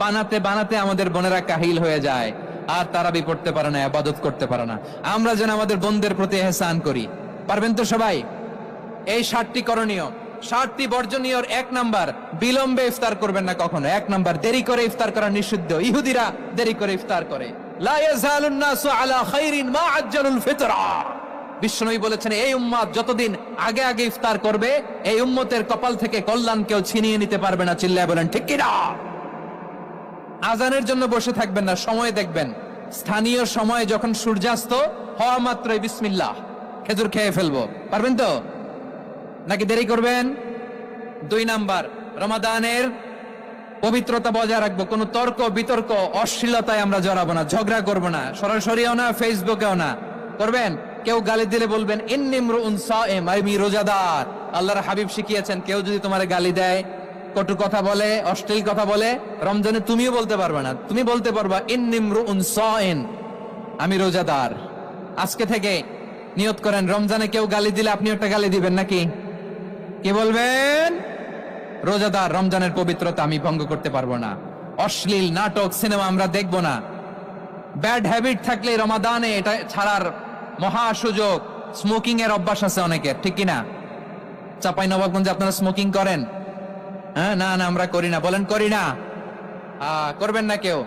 Speaker 1: বানাতে বানাতে আমাদের বোনেরা কাহিল হয়ে যায়, আর তারাবি পড়তে পারে না, ইবাদত করতে পারে না। আমরা যেন আমাদের বোনদের প্রতি ইহসান করি। পারবেন তো সবাই? এই 7টি করণীয়, 7টি বর্জনীয়। 1 নাম্বার, বিলম্বে ইফতার করবেন না কখনো। 1 নাম্বার, দেরি করে ইফতার করা নিষিদ্ধ। ইহুদিরা দেরি করে ইফতার করে। লা ইয়াজালুন নাসু আলা খাইরিন মা আজ্জালুল ফিতরা। বিশ্বনবী বলেছেন, এই উম্মত যতদিন আগে আগে ইফতার করবে, এই উম্মতের কপাল থেকে কল্যাণ কেউ ছিনিয়ে নিতে পারবে না। চিল্লায় বলেন ঠিক কিনা? আজানের জন্য বসে থাকবেন না, সময় দেখবেন। স্থানীয় সময় যখন সূর্যাস্ত হওয়া মাত্রই বিসমিল্লাহ, খেজুর খেয়ে ফেলবো। পারবেন তো নাকি দেরি করবেন? 2 নাম্বার, রমাদানের পবিত্রতা বজায় রাখবো। কোন তর্ক বিতর্ক, অশ্লীলতায় আমরা জড়াবো না, ঝগড়া করবো না, সরাসরিও না, ফেসবুকেও না। করবেন? কেউ গালি দিলে বলবেন ইন্নী ইমরুউন সায়েম, আমি রোজাদার। আল্লাহর হাবিব শিখিয়েছেন, কেউ যদি তোমার গালি দেয়, কটু কথা বলে, অশ্লীল কথা বলে, রমজানে তুমিও বলতে পারবে না। তুমি বলতে পারবা ইন্নী ইমরুউন সায়েম, আমি রোজাদার। আজকে থেকে নিয়ত করেন, রমজানে কেউ গালি দিলে আপনি একটা গালি দিবেন নাকি? কি বলবেন? রোজাদার, রমজানের পবিত্রতা আমি ভঙ্গ করতে পারবো না। অশ্লীল নাটক, সিনেমা আমরা দেখবো না। ব্যাড হ্যাবিট থাকলে রমাদানে এটা ছাড়ার মহা সুযোগ। স্মোকিং এর অভ্যাস আছে অনেকের, ঠিক কিনা? চাপাই নবাবগঞ্জে আপনারা স্মোকিং করেন? হ্যাঁ, না না আমরা করি না। বলেন করি না? করবেন না কেউ?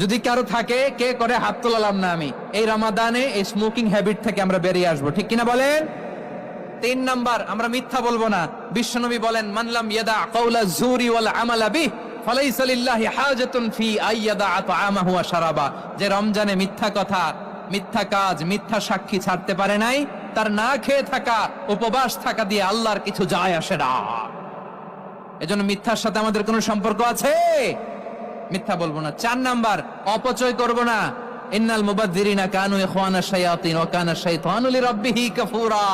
Speaker 1: যদি কারো থাকে, কে করে হাত তোলালাম না আমি। এই রমাদানে এই স্মোকিং হ্যাবিট থেকে আমরা বেরিয়ে আসবো, ঠিক কিনা বলেন? 3 নাম্বার, আমরা মিথ্যা বলবো না। বিশ্বনবী বলেন, মানলাম ইয়াদা কাওলা যুরি ওয়াল আমালা বিহি ফালাইসা লিল্লাহি হাজাতুন ফি আইয়াদা তাআমাহু ওয়া শারাবা। যে রমজানে মিথ্যা কথা, মিথ্যা কাজ, মিথ্যা সাক্ষী ছাড়তে পারে নাই, তার না খেয়ে থাকা, উপবাস থাকা দিয়ে আল্লাহর কিছু যায় আসে না। এজন্য মিথ্যার সাথে আমাদের কোনো সম্পর্ক আছে? মিথ্যা বলবো না। 4 নাম্বার, অপচয় করবো না। ইন্নাল মুবাযযিরিনা কানু ইখওয়ানাশ শায়াতিন ওয়া কানা শাইতানু লিরাব্বিহি কাফুরা।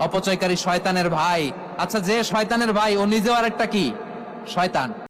Speaker 1: অপচয়কারী শয়তানের ভাই। আচ্ছা, যে শয়তানের ভাই, ও নিজেও আরেকটা কি? শয়তান।